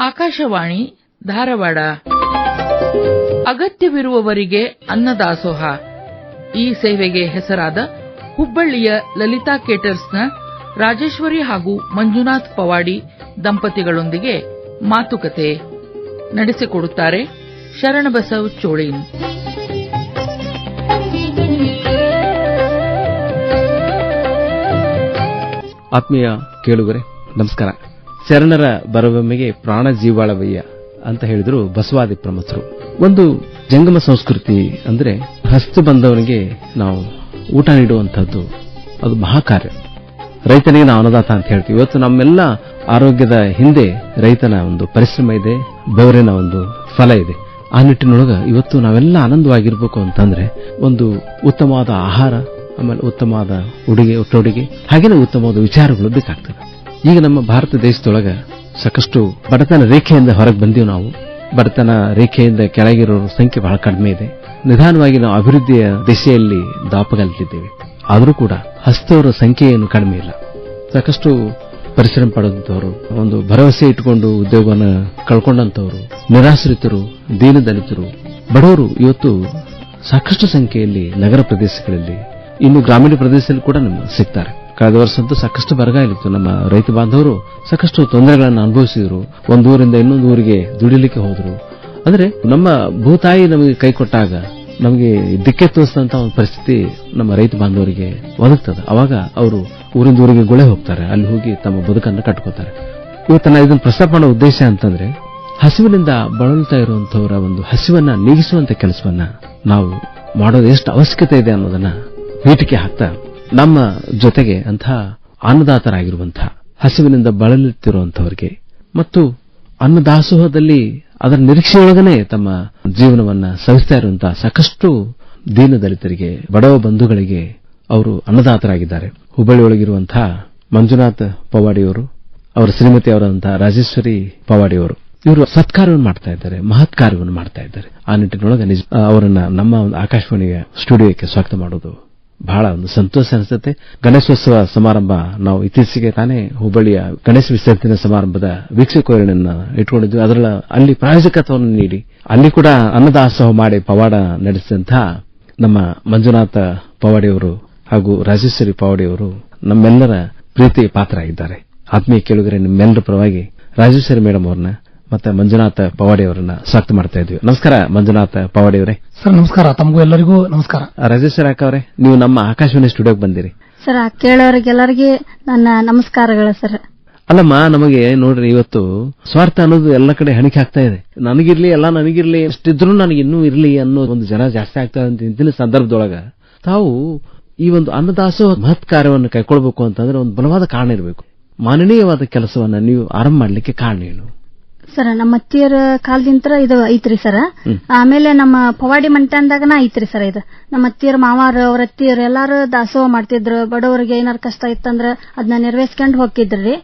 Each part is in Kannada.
ಆಕಾಶವಾಣಿ ಧಾರವಾಡ. ಅಗತ್ಯವಿರುವವರಿಗೆ ಅನ್ನದಾಸೋಹ ಈ ಸೇವೆಗೆ ಹೆಸರಾದ ಹುಬ್ಬಳ್ಳಿಯ ಲಲಿತಾ ಕೇಟರ್ಸ್ನ ರಾಜೇಶ್ವರಿ ಹಾಗೂ ಮಂಜುನಾಥ್ ಪವಾಡಿ ದಂಪತಿಗಳೊಂದಿಗೆ ಮಾತುಕತೆ ನಡೆಸಿಕೊಡುತ್ತಾರೆ ಶರಣಬಸವ್ ಚೋಳೀನ್. ಆತ್ಮೀಯ ಕೇಳುಗರೆ ನಮಸ್ಕಾರ. ಶರಣರ ಬರವೊಮ್ಮೆಗೆ ಪ್ರಾಣ ಜೀವಾಳವಯ್ಯ ಅಂತ ಹೇಳಿದ್ರು ಬಸವಾದಿ ಪ್ರಮುಖರು. ಒಂದು ಜಂಗಮ ಸಂಸ್ಕೃತಿ ಅಂದ್ರೆ ಹಸ್ತು ಬಂದವನಿಗೆ ನಾವು ಊಟ ನೀಡುವಂತಹದ್ದು, ಅದು ಮಹಾಕಾರ್ಯ. ರೈತನಿಗೆ ನಾವು ಅನ್ನದಾತ ಅಂತ ಹೇಳ್ತೀವಿ. ಇವತ್ತು ನಮ್ಮೆಲ್ಲ ಆರೋಗ್ಯದ ಹಿಂದೆ ರೈತನ ಒಂದು ಪರಿಶ್ರಮ ಇದೆ, ಬೆವರಿನ ಒಂದು ಫಲ ಇದೆ. ಆ ನಿಟ್ಟಿನೊಳಗ ಇವತ್ತು ನಾವೆಲ್ಲ ಆನಂದವಾಗಿರ್ಬೇಕು ಅಂತಂದ್ರೆ ಒಂದು ಉತ್ತಮವಾದ ಆಹಾರ, ಆಮೇಲೆ ಉತ್ತಮವಾದ ಉಡುಗೆ ಹಾಗೇನೆ ಉತ್ತಮವಾದ ವಿಚಾರಗಳು ಬೇಕಾಗ್ತದೆ. ಈಗ ನಮ್ಮ ಭಾರತ ದೇಶದೊಳಗ ಸಾಕಷ್ಟು ಬಡತನ ರೇಖೆಯಿಂದ ಹೊರಗೆ ಬಂದೀವಿ. ನಾವು ಬಡತನ ರೇಖೆಯಿಂದ ಕೆಳಗಿರೋರ ಸಂಖ್ಯೆ ಬಹಳ ಕಡಿಮೆ ಇದೆ. ನಿಧಾನವಾಗಿ ನಾವು ಅಭಿವೃದ್ಧಿಯ ದಿಶೆಯಲ್ಲಿ ದಾಪಗಲ್ತಿದ್ದೇವೆ. ಆದರೂ ಕೂಡ ಹಸ್ತವರ ಸಂಖ್ಯೆ ಏನು ಕಡಿಮೆ ಇಲ್ಲ. ಸಾಕಷ್ಟು ಪರಿಶ್ರಮ ಪಡೆದಂತವರು, ಒಂದು ಭರವಸೆ ಇಟ್ಟುಕೊಂಡು ಉದ್ಯೋಗವನ್ನು ಕಳ್ಕೊಂಡಂತವರು, ನಿರಾಶ್ರಿತರು, ದೀನದಲಿತರು, ಬಡವರು ಇವತ್ತು ಸಾಕಷ್ಟು ಸಂಖ್ಯೆಯಲ್ಲಿ ನಗರ ಪ್ರದೇಶಗಳಲ್ಲಿ, ಇನ್ನು ಗ್ರಾಮೀಣ ಪ್ರದೇಶದಲ್ಲಿ ಕೂಡ ನಮಗೆ ಸಿಗ್ತಾರೆ. ಕಳೆದ ವರ್ಷಂತೂ ಸಾಕಷ್ಟು ಬರಗಾಲ ಇತ್ತು. ನಮ್ಮ ರೈತ ಬಾಂಧವರು ಸಾಕಷ್ಟು ತೊಂದರೆಗಳನ್ನು ಅನುಭವಿಸಿದ್ರು. ಒಂದೂರಿಂದ ಇನ್ನೊಂದು ಊರಿಗೆ ದುಡಿಲಿಕ್ಕೆ ಹೋದ್ರು. ಅಂದ್ರೆ ನಮ್ಮ ಭೂತಾಯಿ ನಮಗೆ ಕೈ ಕೊಟ್ಟಾಗ ನಮಗೆ ದಿಕ್ಕೆ ತೋರಿಸಿದಂತ ಒಂದು ಪರಿಸ್ಥಿತಿ ನಮ್ಮ ರೈತ ಬಾಂಧವರಿಗೆ ಒದಗ್ತದೆ. ಅವಾಗ ಅವರು ಊರಿಂದ ಊರಿಗೆ ಗುಳೆ ಹೋಗ್ತಾರೆ, ಅಲ್ಲಿ ಹೋಗಿ ತಮ್ಮ ಬದುಕನ್ನು ಕಟ್ಕೋತಾರೆ. ಇವತ್ತು ನಾನು ಇದನ್ನು ಪ್ರಸ್ತಾಪ ಮಾಡೋ ಉದ್ದೇಶ ಅಂತಂದ್ರೆ, ಹಸಿವಿನಿಂದ ಬಳಲ್ತಾ ಇರುವಂತವರ ಒಂದು ಹಸಿವನ್ನ ನೀಗಿಸುವಂತ ಕೆಲಸವನ್ನ ನಾವು ಮಾಡೋದು ಎಷ್ಟು ಅವಶ್ಯಕತೆ ಇದೆ ಅನ್ನೋದನ್ನ ಪೀಠಿಕೆ ಹಾಕ್ತಾ, ನಮ್ಮ ಜೊತೆಗೆ ಅಂತಹ ಅನ್ನದಾತರಾಗಿರುವಂತಹ ಹಸಿವಿನಿಂದ ಬಳಲುತ್ತಿರುವಂತವರಿಗೆ ಮತ್ತು ಅನ್ನದಾಸೋಹದಲ್ಲಿ ಅದರ ನಿರೀಕ್ಷೆಯೊಳಗನೆ ತಮ್ಮ ಜೀವನವನ್ನ ಸವಿಸ್ತಾ ಇರುವಂತಹ ಸಾಕಷ್ಟು ದೀನದಲಿತರಿಗೆ, ಬಡವ ಬಂಧುಗಳಿಗೆ ಅವರು ಅನ್ನದಾತರಾಗಿದ್ದಾರೆ. ಹುಬ್ಬಳ್ಳಿಯೊಳಗಿರುವಂತಹ ಮಂಜುನಾಥ್ ಪವಾಡಿಯವರು, ಅವರ ಶ್ರೀಮತಿ ಅವರಂತಹ ರಾಜೇಶ್ವರಿ ಪವಾಡಿಯವರು, ಇವರು ಸತ್ಕಾರ್ಯವನ್ನು ಮಾಡ್ತಾ ಇದ್ದಾರೆ, ಮಹತ್ ಕಾರ್ಯವನ್ನು ಮಾಡ್ತಾ ಇದ್ದಾರೆ. ಆ ನಿಟ್ಟಿನೊಳಗೆ ಅವರನ್ನ ನಮ್ಮ ಒಂದು ಆಕಾಶವಾಣಿಯ ಸ್ಟುಡಿಯೋಕ್ಕೆ ಸ್ವಾಗತ ಮಾಡೋದು ಬಹಳ ಒಂದು ಸಂತೋಷ ಅನಿಸುತ್ತೆ. ಗಣೇಶೋತ್ಸವ ಸಮಾರಂಭ ನಾವು ಇತ್ತೀಚೆಗೆ ತಾನೇ ಹುಬ್ಬಳ್ಳಿಯ ಗಣೇಶ ವಿಸರ್ಜನೆ ಸಮಾರಂಭದ ವೀಕ್ಷಕರನ್ನ ಇಟ್ಕೊಂಡಿದ್ವಿ. ಅದರ ಅಲ್ಲಿ ಪ್ರಾಯೋಜಕತ್ವವನ್ನು ನೀಡಿ ಅಲ್ಲಿ ಕೂಡ ಅನ್ನದಾಸೋಹ ಮಾಡಿ ಪವಾಡ ನಡೆಸಿದಂತಹ ನಮ್ಮ ಮಂಜುನಾಥ ಪವಾಡಿಯವರು ಹಾಗೂ ರಾಜೇಶ್ವರಿ ಪವಾಡಿಯವರು ನಮ್ಮೆಲ್ಲರ ಪ್ರೀತಿ ಪಾತ್ರ ಆಗಿದ್ದಾರೆ. ಆತ್ಮೀಯ ಕೇಳುಗರೆ, ನಿಮ್ಮೆಲ್ಲರ ಪರವಾಗಿ ರಾಜೇಶ್ವರಿ ಮೇಡಮ್ ಅವರನ್ನ ಮತ್ತೆ ಮಂಜುನಾಥ ಪವಾಡಿ ಅವರನ್ನ ಸ್ವಾಗತ ಮಾಡ್ತಾ ಇದ್ವಿ. ನಮಸ್ಕಾರ ಮಂಜುನಾಥ ಪವಾಡಿ ಅವರೇ. ಸರ್ ನಮಸ್ಕಾರ. ತಮಗೂ ಎಲ್ಲರಿಗೂ ನಮಸ್ಕಾರ. ರಾಜೇಶ್ವರಿ ಅಕ್ಕ ಅವರೇ, ನೀವು ನಮ್ಮ ಆಕಾಶವಾಣಿ ಸ್ಟುಡಿಯೋಗೆ ಬಂದಿರಿ. ಸರ್, ಕೇಳೋರಿಗೆಲ್ಲರಿಗೆ ನನ್ನ ನಮಸ್ಕಾರಗಳು ಸರ್. ಅಲ್ಲಮ್ಮ, ನಮಗೆ ನೋಡ್ರಿ ಇವತ್ತು ಸ್ವಾರ್ಥ ಅನ್ನೋದು ಎಲ್ಲ ಕಡೆ ಹಣಿಕೆ ಆಗ್ತಾ ಇದೆ. ನನಗಿರ್ಲಿ, ಎಲ್ಲ ನನಗಿರ್ಲಿ, ಎಷ್ಟಿದ್ರು ನನಗೆ ಇನ್ನೂ ಇರ್ಲಿ ಅನ್ನೋ ಒಂದು ಜನ ಜಾಸ್ತಿ ಆಗ್ತಾ ಇದೆ. ಇಂದಿನ ಸಂದರ್ಭದೊಳಗ ತಾವು ಈ ಒಂದು ಅನ್ನದಾಸೋಹ ಮಹತ್ ಕಾರ್ಯವನ್ನು ಕೈಕೊಳ್ಬೇಕು ಅಂತಂದ್ರೆ ಒಂದು ಬಲವಾದ ಕಾರಣ ಇರಬೇಕು. ಮಾನನೀಯವಾದ ಕೆಲಸವನ್ನ ನೀವು ಆರಂಭ ಮಾಡ್ಲಿಕ್ಕೆ ಕಾರಣ ಏನು? ಸರ್, ನಮ್ಮ ಅತ್ತಿಯರ ಕಾಲದಿಂತ್ರ ಇದು ಐತ್ರಿ ಸರ್. ಆಮೇಲೆ ನಮ್ಮ ಪವಾಡಿ ಮಂಟನ್ದಾಗನ ಐತ್ರಿ ಸರ್. ಇದು ನಮ್ಮ ಅತ್ತಿಯರ ಮಾವಾರ, ಅವ್ರ ಅತ್ತಿಯರು ಎಲ್ಲಾರು ದಾಸೋಹ ಮಾಡ್ತಿದ್ರು. ಬಡವರಿಗೆ ಏನಾರ ಕಷ್ಟ ಇತ್ತಂದ್ರ ಅದನ್ನ ನೆರವೇರ್ಸ್ಕೊಂಡ್ ಹೋಗಿದ್ರಿ.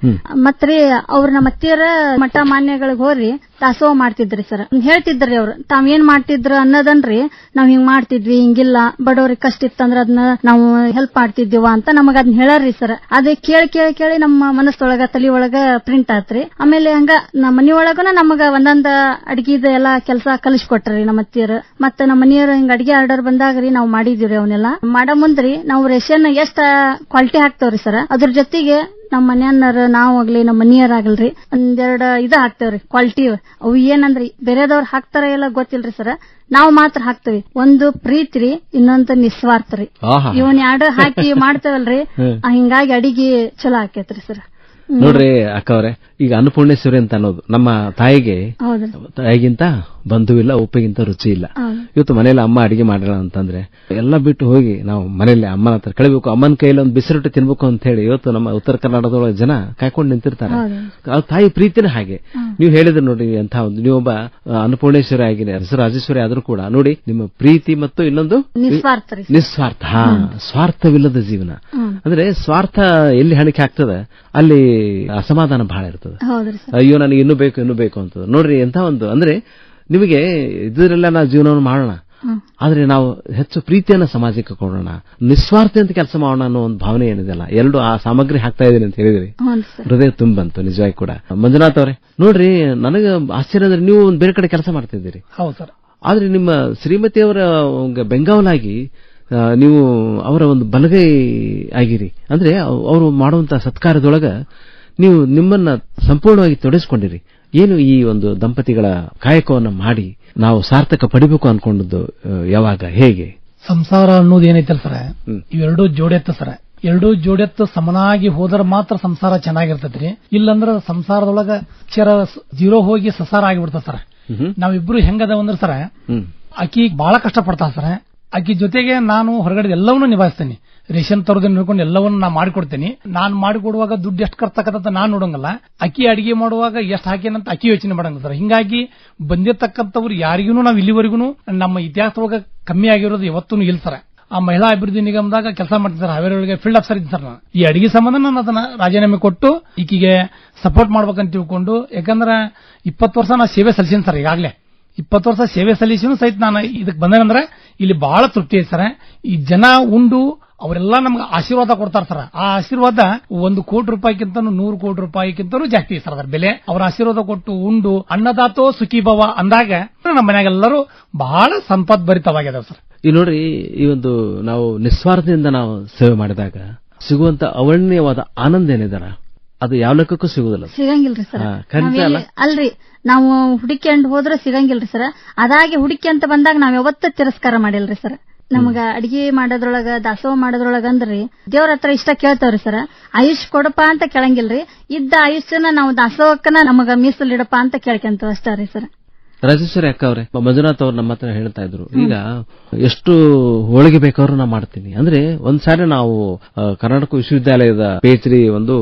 ಮತ್ರಿ ಅವ್ರ ನಮ್ಮ ಅತ್ತಿಯರ ಮಠ ಮಾನ್ಯಗಳಿಗೆ ಹೋರಿ ದಾಸೋಹ ಮಾಡ್ತಿದ್ರಿ ಸರ್. ಹೇಳ್ತಿದ್ರಿ ಅವ್ರು ತಾವ್ ಏನ್ ಮಾಡ್ತಿದ್ರು ಅನ್ನೋದನ್ರಿ, ನಾವ್ ಹಿಂಗ್ ಮಾಡ್ತಿದ್ವಿ, ಹಿಂಗಿಲ್ಲ, ಬಡವ್ರಿಗೆ ಕಷ್ಟ ಇತ್ತಂದ್ರ ಅದನ್ನ ನಾವು ಹೆಲ್ಪ್ ಮಾಡ್ತಿದ್ದೀವ ಅಂತ ನಮಗ ಅದನ್ನ ಹೇಳಾರ್ರಿ ಸರ್. ಅದೇ ಕೇಳಿ ಕೇಳಿ ಕೇಳಿ ನಮ್ಮ ಮನಸ್ಸೊಳಗ ತಲಿ ಒಳಗ ಪ್ರಿಂಟ್ ಆತ್ರಿ. ಆಮೇಲೆ ಹಂಗ ನಮ್ಮ ಮನಿಯೊಳಗನ ನಮಗ ಒಂದೊಂದ್ ಅಡ್ಗಿದ ಎಲ್ಲಾ ಕೆಲಸ ಕಲಿಸ್ಕೊಟ್ರಿ ನಮ್ಮ ಅತ್ತಿಯರು. ಮತ್ತ ನಮ್ಮ ಮನಿಯವ್ರ ಹಿಂಗ ಅಡ್ಗೆ ಆರ್ಡರ್ ಬಂದಾಗ್ರಿ ನಾವು ಮಾಡಿದಿವ್ರಿ. ಅವನ್ನೆಲ್ಲ ಮಾಡೋ ಮುಂದ್ರಿ ನಾವು ರೇಷನ್ ಎಷ್ಟ ಕ್ವಾಲಿಟಿ ಹಾಕ್ತೇವ್ರಿ ಸರ್. ಅದ್ರ ಜೊತೆಗೆ ನಮ್ಮ ಮನೆಯನ್ನಾರ ನಾವಾಗ್ಲಿ ನಮ್ಮ ಮನಿಯರಾಗಲ್ರಿ ಒಂದೆರಡು ಹಾಕ್ತೇವ್ರಿ ಕ್ವಾಲಿಟಿ. ಅವು ಏನಂದ್ರಿ ಬೇರೆದವ್ರು ಹಾಕ್ತಾರ ಎಲ್ಲ ಗೊತ್ತಿಲ್ರಿ ಸರ್, ನಾವು ಮಾತ್ರ ಹಾಕ್ತೇವಿ. ಒಂದು ಪ್ರೀತಿ ರೀ, ಇನ್ನೊಂದು ನಿಸ್ವಾರ್ಥ ರೀ. ಇವನ್ ಎರಡು ಹಾಕಿ ಮಾಡ್ತೇವಲ್ರಿ, ಹಿಂಗಾಗಿ ಅಡಿಗೆ ಚಲೋ ಆಕೇತ್ರಿ ಸರ್. ನೋಡ್ರಿ ಅಕ್ಕ ಅವರೇ, ಈಗ ಅನ್ನಪೂರ್ಣೇಶ್ವರಿ ಅಂತ ಅನ್ನೋದು ನಮ್ಮ ತಾಯಿಗಿಂತ ಬಂಧುವಿಲ್ಲ, ಉಪ್ಪಿಗಿಂತ ರುಚಿ ಇಲ್ಲ. ಇವತ್ತು ಮನೇಲಿ ಅಮ್ಮ ಅಡಿಗೆ ಮಾಡಿಲ್ಲ ಅಂತಂದ್ರೆ ಎಲ್ಲ ಬಿಟ್ಟು ಹೋಗಿ ನಾವು ಮನೇಲಿ ಅಮ್ಮನ ಹತ್ರ ಕಳಿಬೇಕು, ಅಮ್ಮನ ಕೈಯಲ್ಲಿ ಒಂದು ಬಿಸಿರೊಟ್ಟಿ ತಿನ್ಬೇಕು ಅಂತ ಹೇಳಿ ಇವತ್ತು ನಮ್ಮ ಉತ್ತರ ಕರ್ನಾಟಕದೊಳಗೆ ಜನ ಕಾಯ್ಕೊಂಡು ನಿಂತಿರ್ತಾರೆ. ತಾಯಿ ಪ್ರೀತಿನ ಹಾಗೆ ನೀವು ಹೇಳಿದ್ರೆ ನೋಡಿ, ಅಂತ ಒಂದು ನೀವೊಬ್ಬ ಅನ್ನಪೂರ್ಣೇಶ್ವರಿ ಆಗಿ ರಾಜೇಶ್ವರಿ ಆದ್ರೂ ಕೂಡ ನೋಡಿ, ನಿಮ್ಮ ಪ್ರೀತಿ ಮತ್ತು ಇನ್ನೊಂದು ನಿಸ್ವಾರ್ಥ, ಸ್ವಾರ್ಥವಿಲ್ಲದ ಜೀವನ. ಅಂದ್ರೆ ಸ್ವಾರ್ಥ ಎಲ್ಲಿ ಹಣಿಕೆ ಆಗ್ತದೆ ಅಲ್ಲಿ ಅಸಮಾಧಾನ ಬಹಳ ಇರ್ತದೆ. ಅಯ್ಯೋ ನನಗೆ ಇನ್ನೂ ಬೇಕು ಅಂತ ನೋಡ್ರಿ. ಎಂತ ಒಂದು ಅಂದ್ರೆ ನಿಮಗೆ ಇದರೆಲ್ಲ ನಾವು ಜೀವನವನ್ನು ಮಾಡೋಣ, ಆದ್ರೆ ನಾವು ಹೆಚ್ಚು ಪ್ರೀತಿಯನ್ನ ಸಮಾಜಕ್ಕೆ ಕೊಡೋಣ, ನಿಸ್ವಾರ್ಥ ಅಂತ ಕೆಲಸ ಮಾಡೋಣ ಅನ್ನೋ ಒಂದು ಭಾವನೆ ಏನಿದೆಯಲ್ಲ, ಎರಡು ಆ ಸಾಮಗ್ರಿ ಹಾಕ್ತಾ ಇದೀನಿ ಅಂತ ಹೇಳಿದ್ರಿ, ಹೃದಯ ತುಂಬಂತು ನಿಜವಾಗಿ ಕೂಡ. ಮಂಜುನಾಥ್ ಅವರೇ ನೋಡ್ರಿ, ನನಗೆ ಆಶ್ಚರ್ಯ ಅಂದ್ರೆ ನೀವು ಒಂದು ಬೇರೆ ಕಡೆ ಕೆಲಸ ಮಾಡ್ತಿದ್ದೀರಿ. ಹೌದು ಸರ್. ಆದ್ರೆ ನಿಮ್ಮ ಶ್ರೀಮತಿಯವರ ಬೆಂಗಾವಲಾಗಿ ನೀವು ಅವರ ಒಂದು ಬಲಗೈ ಆಗಿರಿ. ಅಂದ್ರೆ ಅವರು ಮಾಡುವಂತಹ ಸತ್ಕಾರದೊಳಗ ನೀವು ನಿಮ್ಮನ್ನ ಸಂಪೂರ್ಣವಾಗಿ ತೊಡಗಿಸಿಕೊಂಡಿರಿ. ಏನು ಈ ಒಂದು ದಂಪತಿಗಳ ಕಾಯಕವನ್ನು ಮಾಡಿ ನಾವು ಸಾರ್ಥಕ ಪಡಿಬೇಕು ಅನ್ಕೊಂಡದ್ದು ಯಾವಾಗ, ಹೇಗೆ? ಸಂಸಾರ ಅನ್ನೋದು ಏನೈತಲ್ಲ ಸರ್, ಇವೆರಡೂ ಜೋಡೆತ್ತ ಸರ್. ಎರಡೂ ಜೋಡೆತ್ತು ಸಮನಾಗಿ ಹೋದ್ರೆ ಮಾತ್ರ ಸಂಸಾರ ಚೆನ್ನಾಗಿರ್ತೈತ್ರಿ. ಇಲ್ಲಂದ್ರ ಸಂಸಾರದೊಳಗ ಅಕ್ಷರ ಜೀರೋ ಹೋಗಿ ಸಸಾರ ಆಗಿಬಿಡ್ತದ ಸರ್. ನಾವಿಬ್ರು ಹೆಂಗದವಂದ್ರ ಸರ್, ಆಕಿ ಬಹಳ ಕಷ್ಟ ಪಡ್ತಾ ಸರ್. ಆಕಿ ಜೊತೆಗೆ ನಾನು ಹೊರಗಡೆ ಎಲ್ಲವನ್ನೂ ನಿಭಾಯಿಸ್ತೇನೆ. ರೇಷನ್ ತರೋದನ್ನ ನೋಡ್ಕೊಂಡು ಎಲ್ಲವನ್ನೂ ನಾ ಮಾಡಿಕೊಡ್ತೇನೆ. ನಾನು ಮಾಡಿಕೊಡುವಾಗ ದುಡ್ಡು ಎಷ್ಟು ಖರ್ಚಾಕತ್ತ ನಾನು ನೋಡಂಗಲ್ಲ, ಅಕ್ಕಿ ಅಡಿಗೆ ಮಾಡುವಾಗ ಎಷ್ಟು ಹಾಕೇನಂತ ಅಕ್ಕಿ ಯೋಚನೆ ಮಾಡಂಗ ಸರ್. ಹಿಂಗಾಗಿ ಬಂದಿರತಕ್ಕಂಥವ್ರು ಯಾರಿಗೂ ನಾವು ಇಲ್ಲಿವರೆಗೂ ನಮ್ಮ ಇತಿಹಾಸದೊಳಗ ಕಮ್ಮಿ ಆಗಿರೋದು ಯಾವತ್ತೂ ಇಲ್ಲ ಸರ್. ಆ ಮಹಿಳಾ ಅಭಿವೃದ್ಧಿ ನಿಗಮದಾಗ ಕೆಲಸ ಮಾಡ್ತೀನಿ ಸರ್, ಹಾವೇರಿ ಫೀಲ್ಡ್ ಆಫೀಸರ್ ಇದ್ದೀನಿ ಸರ್. ನಾನು ಈ ಅಡಿಗೆ ಸಂಬಂಧ ನಾನು ಅದನ್ನ ರಾಜೀನಾಮೆ ಕೊಟ್ಟು ಈಕಿಗೆ ಸಪೋರ್ಟ್ ಮಾಡ್ಬೇಕಂತ ತಿಳ್ಕೊಂಡು, ಯಾಕಂದ್ರೆ 20 ವರ್ಷ ನಾ ಸೇವೆ ಸಲ್ಲಿಸಿನಿ ಸರ್. ಈಗಾಗಲೇ 20 ವರ್ಷ ಸೇವೆ ಸಲ್ಲಿಸಿನೂ ಸಹಿತ ನಾನು ಇದಕ್ಕೆ ಬಂದೇನಂದ್ರೆ ಇಲ್ಲಿ ಬಹಳ ತೃಪ್ತಿ ಐತೆ ಸರ್. ಈ ಜನ ಉಂಡು ಅವರೆಲ್ಲ ನಮ್ಗೆ ಆಶೀರ್ವಾದ ಕೊಡ್ತಾರ ಸರ್. ಆ ಆಶೀರ್ವಾದ 1 ಕೋಟಿ ರೂಪಾಯಿಗಿಂತ 100 ಕೋಟಿ ರೂಪಾಯಿಗಿಂತನೂ ಜಾಸ್ತಿ ಸರ್ ಅದರ ಬೆಲೆ. ಅವ್ರ ಆಶೀರ್ವಾದ ಕೊಟ್ಟು ಉಂಡು ಅನ್ನದಾತೋ ಸುಖಿ ಭವ ಅಂದಾಗ ನಮ್ಮ ಮನೆಯಾಗೆಲ್ಲರೂ ಬಹಳ ಸಂಪದ್ಭರಿತವಾಗಿದೆ ಸರ್. ಈ ನೋಡ್ರಿ, ಈ ಒಂದು ನಾವು ನಿಸ್ವಾರ್ಥದಿಂದ ನಾವು ಸೇವೆ ಮಾಡಿದಾಗ ಸಿಗುವಂತ ಅವರ್ಣೀಯವಾದ ಆನಂದ ಏನಿದಾರ ಅದು ಯಾವ ಲೆಕ್ಕಕ್ಕೂ ಸಿಗುದಿಲ್ಲ, ಸಿಗಂಗಿಲ್ರಿ ಸರ್. ಖಂಡಿತ ಅಲ್ರಿ, ನಾವು ಹುಡುಕಿಕೊಂಡು ಹೋದ್ರೆ ಸಿಗಂಗಿಲ್ರಿ ಸರ್. ಅದಾಗಿ ಹುಡುಕಿ ಅಂತ ಬಂದಾಗ ನಾವ್ ಯಾವತ್ತ ತಿರಸ್ಕಾರ ಮಾಡಿಲ್ರಿ ಸರ್. ನಮಗ ಅಡಿಗೆ ಮಾಡೋದ್ರೊಳಗ ದಾಸೋಹ ಮಾಡೋದ್ರೊಳಗ ಅಂದ್ರಿ ದೇವ್ರ ಹತ್ರ ಇಷ್ಟ ಕೇಳ್ತಾವ್ರಿ ಸರ್. ಆಯುಷ್ ಕೊಡಪ್ಪ ಅಂತ ಕೇಳಂಗಿಲ್ರಿ, ಇದ್ದ ಆಯುಷ್ಯನ ನಾವು ದಾಸೋಹಕ್ಕನ ನಮಗ ಮೀಸಲಿಡಪ್ಪ ಅಂತ ಕೇಳ್ಕೊಂತ ಅಷ್ಟೇ ರೀ ಸರ್. ರಾಜೇಶ್ವರಿ ಅಕ್ಕ ಅವರೇ, ಮಂಜುನಾಥ್ ಅವ್ರು ನಮ್ಮ ಹತ್ರ ಹೇಳ್ತಾ ಇದ್ರು, ಈಗ ಎಷ್ಟು ಹೋಳಿಗೆ ಬೇಕಾದ್ರೂ ನಾ ಮಾಡ್ತೀನಿ ಅಂದ್ರೆ, ಒಂದ್ಸಾರಿ ನಾವು ಕರ್ನಾಟಕ ವಿಶ್ವವಿದ್ಯಾಲಯದ PhD ಒಂದು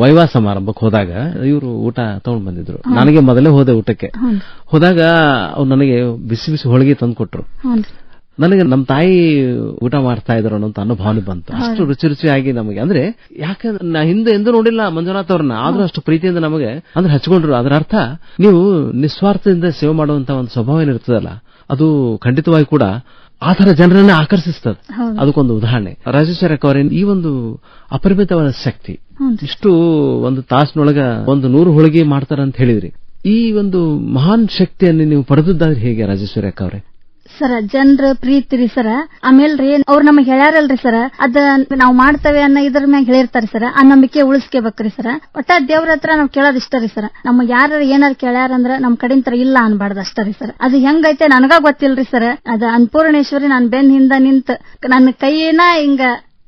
ವೈವಾ ಸಮಾರಂಭಕ್ಕೆ ಹೋದಾಗ ಇವರು ಊಟ ತಗೊಂಡ್ ಬಂದಿದ್ರು. ನನಗೆ ಮೊದಲೇ ಹೋದೆ ಊಟಕ್ಕೆ. ಹೋದಾಗ ಅವ್ರು ನನಗೆ ಬಿಸಿ ಬಿಸಿ ಹೋಳಿಗೆ ತಂದು ಕೊಟ್ರು. ನನಗೆ ನಮ್ಮ ತಾಯಿ ಊಟ ಮಾಡ್ತಾ ಇದ್ರು ಅನ್ನೋ ಅನುಭಾವನೆ ಬಂತು. ಅಷ್ಟು ರುಚಿ ರುಚಿಯಾಗಿ ನಮಗೆ, ಅಂದ್ರೆ ಯಾಕಂದ್ರೆ ನಾ ಹಿಂದೆ ಎಂದೂ ನೋಡಿಲ್ಲ ಮಂಜುನಾಥ್ ಅವ್ರನ್ನ, ಆದ್ರೂ ಅಷ್ಟು ಪ್ರೀತಿಯಿಂದ ನಮಗೆ ಅಂದ್ರೆ ಹಚ್ಕೊಂಡ್ರು. ಅದರ ಅರ್ಥ ನೀವು ನಿಸ್ವಾರ್ಥದಿಂದ ಸೇವೆ ಮಾಡುವಂತ ಒಂದು ಸ್ವಭಾವ ಏನಿರ್ತದಲ್ಲ, ಅದು ಖಂಡಿತವಾಗಿ ಕೂಡ ಆ ತರ ಜನರನ್ನ ಆಕರ್ಷಿಸ್ತದೆ. ಅದಕ್ಕೊಂದು ಉದಾಹರಣೆ. ರಾಜೇಶ್ವರಿ ಅಕ್ಕ ಅವರೇ, ಈ ಒಂದು ಅಪರಿಮಿತವಾದ ಶಕ್ತಿ, ಇಷ್ಟು ಒಂದು ತಾಸಿನೊಳಗ 100 ಹೋಳಿಗೆ ಮಾಡ್ತಾರಂತ ಹೇಳಿದ್ರಿ. ಈ ಒಂದು ಮಹಾನ್ ಶಕ್ತಿಯನ್ನು ನೀವು ಪಡೆದದ್ದಾದ್ರೆ ಹೇಗೆ ರಾಜೇಶ್ವರಿ ಅಕ್ಕ ಅವರೇ? ಸರ ಜನರ ಪ್ರೀತಿ ರೀ ಸರ. ಆಮೇಲ್ರಿ ಅವ್ರು ನಮಗ್ ಹೇಳ್ಯಾರಲ್ರಿ ಸರ, ಅದ ನಾವ್ ಮಾಡ್ತೇವೆ ಅನ್ನೋ ಇದ್ರ ಮ್ಯಾಗ ಹೇಳಿರ್ತಾರ ಸರ. ಆ ನಂಬಿಕೆ ಉಳಿಸ್ಕೋಬೇಕ್ರಿ ಸರ. ಒಟ್ಟ ದೇವ್ರ ಹತ್ರ ನಾವ್ ಕೇಳೋದ್ ಇಷ್ಟ ರೀ ಸರ. ನಮ್ಗ್ ಯಾರು ಏನಾರು ಕೇಳ್ಯಾರಂದ್ರ ನಮ್ ಕಡೆಂತರ ಇಲ್ಲ ಅನ್ಬಾರ್ದು ಅಷ್ಟ ರೀ ಸರ್. ಅದು ಹೆಂಗೈತೆ ನನಗ ಗೊತ್ತಿಲ್ರಿ ಸರ್. ಅದ ಅನ್ನಪೂರ್ಣೇಶ್ವರಿ ನಾನ್ ಬೆನ್ ಹಿಂದ ನಿಂತ ನನ್ನ ಕೈಯೇನ ಹಿಂಗ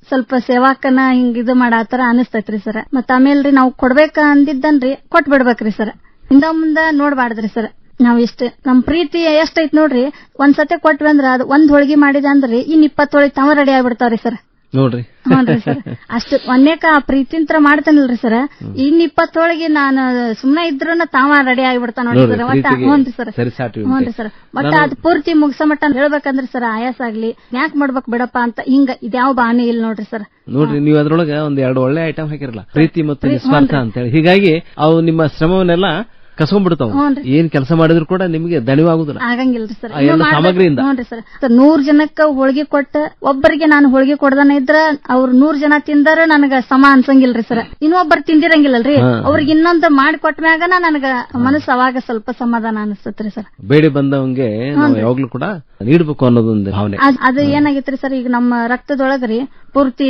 ಸ್ವಲ್ಪ ಸೇವಾಕನ ಹಿಂಗ ಇದು ಮಾಡಾತರ ಅನಿಸ್ತೈತ್ರಿ ಸರ್. ಮತ್ತ ಆಮೇಲ್ರಿ ನಾವ್ ಕೊಡ್ಬೇಕ ಅಂದಿದ್ದನ್ರಿ ಕೊಟ್ ಬಿಡ್ಬೇಕ್ರಿ ಸರ್. ಹಿಂದ ಮುಂದ ನೋಡ್ಬಾರ್ದ್ರಿ ಸರ್. ನಾವ್ ಇಷ್ಟ ನಮ್ ಪ್ರೀತಿ ಎಷ್ಟೈತ್ ನೋಡ್ರಿ, ಒಂದ್ಸತಿ ಕೊಟ್ವಿ ಅಂದ್ರ ಅದು 1 ಹೋಳಿಗೆ ಮಾಡಿದ ಅಂದ್ರಿ 20 ಹೋಳಿಗೆ ತಾವ ರೆಡಿ ಆಗ್ಬಿಡ್ತಾವ್ರಿ ಸರ್. ನೋಡ್ರಿ, ಹ್ಞೂ ಸರ್. ಅಷ್ಟು ಒಂದೇಕ ಪ್ರೀತಿಂತ್ರ ಮಾಡ್ತಾನಲ್ರಿ ಸರ್. 20 ಹೋಳಿಗೆ ನಾನು ಸುಮ್ನೆ ಇದ್ರು ತಾವ ರೆಡಿ ಆಗಿಬಿಡ್ತಾನ ನೋಡಿ ಸರ್. ಒಟ್ಟ ಹ್ಞೂನ್ರಿ ಸರ್. ಹ್ಞೂನ್ರಿ ಸರ್. ಒಟ್ಟ ಅದು ಪೂರ್ತಿ ಮುಗಿಸ ಮಟ್ಟ ಹೇಳ್ಬೇಕಂದ್ರಿ ಸರ್, ಆಯಾಸ ಆಗ್ಲಿ ಯಾಕೆ ಮಾಡ್ಬೇಕ್ ಬಿಡಪ್ಪ ಅಂತ ಹಿಂಗ ಇದ್ಯಾವ ಬಾನಿ ಇಲ್ಲ ನೋಡ್ರಿ ಸರ್. ನೋಡ್ರಿ, ನೀವು ಅದ್ರೊಳಗೆ 2 ಒಳ್ಳೆ ಐಟಮ್ ಹಾಕಿರಲ್ಲ, ಪ್ರೀತಿ ಮತ್ತು ನಿಸ್ವಾರ್ಥ ಅಂತ ಹೇಳಿ. ಹೀಗಾಗಿ ಅವು ನಿಮ್ಮ ಶ್ರಮವನ್ನೆಲ್ಲ ಕಸ್ಕೊಂಡ್ಬಿಡ್ತಾವ. ಏನ್ ಕೆಲಸ ಮಾಡಿದ್ರು ಕೂಡ ನಿಮಗೆ ದಣಿವಾಗುದಿಲ್ಲ, ಆಗಂಗಿಲ್ರಿ ಸರ್. ಸಾಮಗ್ರಿಯಿಂದ. ನೋಡ್ರಿ ಸರ್, 100 ಜನಕ್ಕ ಹೋಳಿಗೆ ಕೊಟ್ಟ ಒಬ್ಬರಿಗೆ ನಾನು ಹೋಳಿಗೆ ಕೊಡದನ ಇದ್ರ ಅವ್ರು 100 ಜನ ತಿಂದಾರ ನನಗ ಸಮ ಅನ್ಸಂಗಿಲ್ರಿ ಸರ್. ಇನ್ನೊಬ್ಬರು ತಿಂದಿರಂಗಿಲ್ಲಲ್ರಿ, ಅವ್ರಿಗೆ ಇನ್ನೊಂದು ಮಾಡಿ ಕೊಟ್ಮ್ಯಾಗನ ನನಗ ಮನಸ್ಸು ಅವಾಗ ಸ್ವಲ್ಪ ಸಮಾಧಾನ ಅನಿಸ್ತತ್ರಿ ಸರ್. ಬೇಡಿ ಬಂದವಂಗೆ ಯಾವಾಗ್ಲೂ ಕೂಡ ನೀಡಬೇಕು ಅನ್ನೋದೊಂದು ಭಾವನೆ. ಅದು ಏನಾಗಿತ್ರಿ ಸರ್, ಈಗ ನಮ್ಮ ರಕ್ತದೊಳಗ್ರಿ ಪೂರ್ತಿ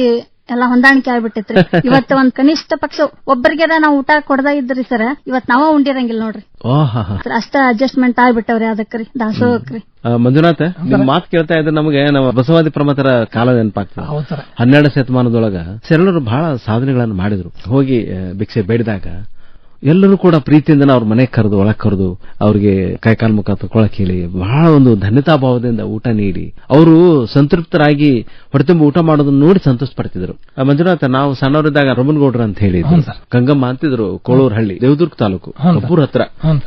ಎಲ್ಲಾ ಹೊಂದಾಣಿಕೆ ಆಗ್ಬಿಟ್ಟಿತ್ರಿ. ಇವತ್ತು ಒಂದ್ ಕನಿಷ್ಠ ಪಕ್ಷ ಒಬ್ಬರಿಗೆ ನಾವು ಊಟ ಕೊಡದ ಇದ್ರಿ ಸರ್, ಇವತ್ ನಾವ ಉಂಡಿರಂಗಿಲ್ಲ ನೋಡ್ರಿ. ಅಷ್ಟ ಅಡ್ಜಸ್ಟ್ಮೆಂಟ್ ಆಗ್ಬಿಟ್ಟವ್ರಿ ಅದಕ್ರಿ ದಾಸೋಹಕ್ರಿ. ಮಂಜುನಾಥ್, ನಿಮ್ ಮಾತು ಕೇಳ್ತಾ ಇದ್ರೆ ನಮಗೆ ನಮ್ಮ ಬಸವಾದಿ ಪ್ರಮಥರ ಕಾಲ ನೆನಪಾಗ್ತದೆ. 12ನೇ ಶತಮಾನದೊಳಗ ಶರಣರು ಬಹಳ ಸಾಧನೆಗಳನ್ನು ಮಾಡಿದ್ರು. ಹೋಗಿ ಭಿಕ್ಷೆ ಬೇಡಿದಾಗ ಎಲ್ಲರೂ ಕೂಡ ಪ್ರೀತಿಯಿಂದ ಅವ್ರ ಮನೆಗೆ ಕರೆದು ಒಳಗ್ ಕರೆದು ಅವ್ರಿಗೆ ಕೈಕಾಲ್ ಮುಖ ತಗೊಳಕ್ ಹೇಳಿ ಬಹಳ ಒಂದು ಧನ್ಯತಾ ಭಾವದಿಂದ ಊಟ ನೀಡಿ ಅವರು ಸಂತೃಪ್ತರಾಗಿ ಹೊರತುಂಬ ಊಟ ಮಾಡೋದನ್ನ ನೋಡಿ ಸಂತೋಷ ಪಡ್ತಿದ್ರು. ಮಂಜುನಾಥ, ನಾವು ಸಣ್ಣವರಿದ್ದಾಗ ರಮಣಗೌಡ್ರ ಅಂತ ಹೇಳಿ ಗಂಗಮ್ಮ ಅಂತಿದ್ರು, ಕೋಳೂರು ಹಳ್ಳಿ, ದೇವದುರ್ಗ ತಾಲೂಕು, ಕಬ್ಬೂರ್ ಹತ್ರ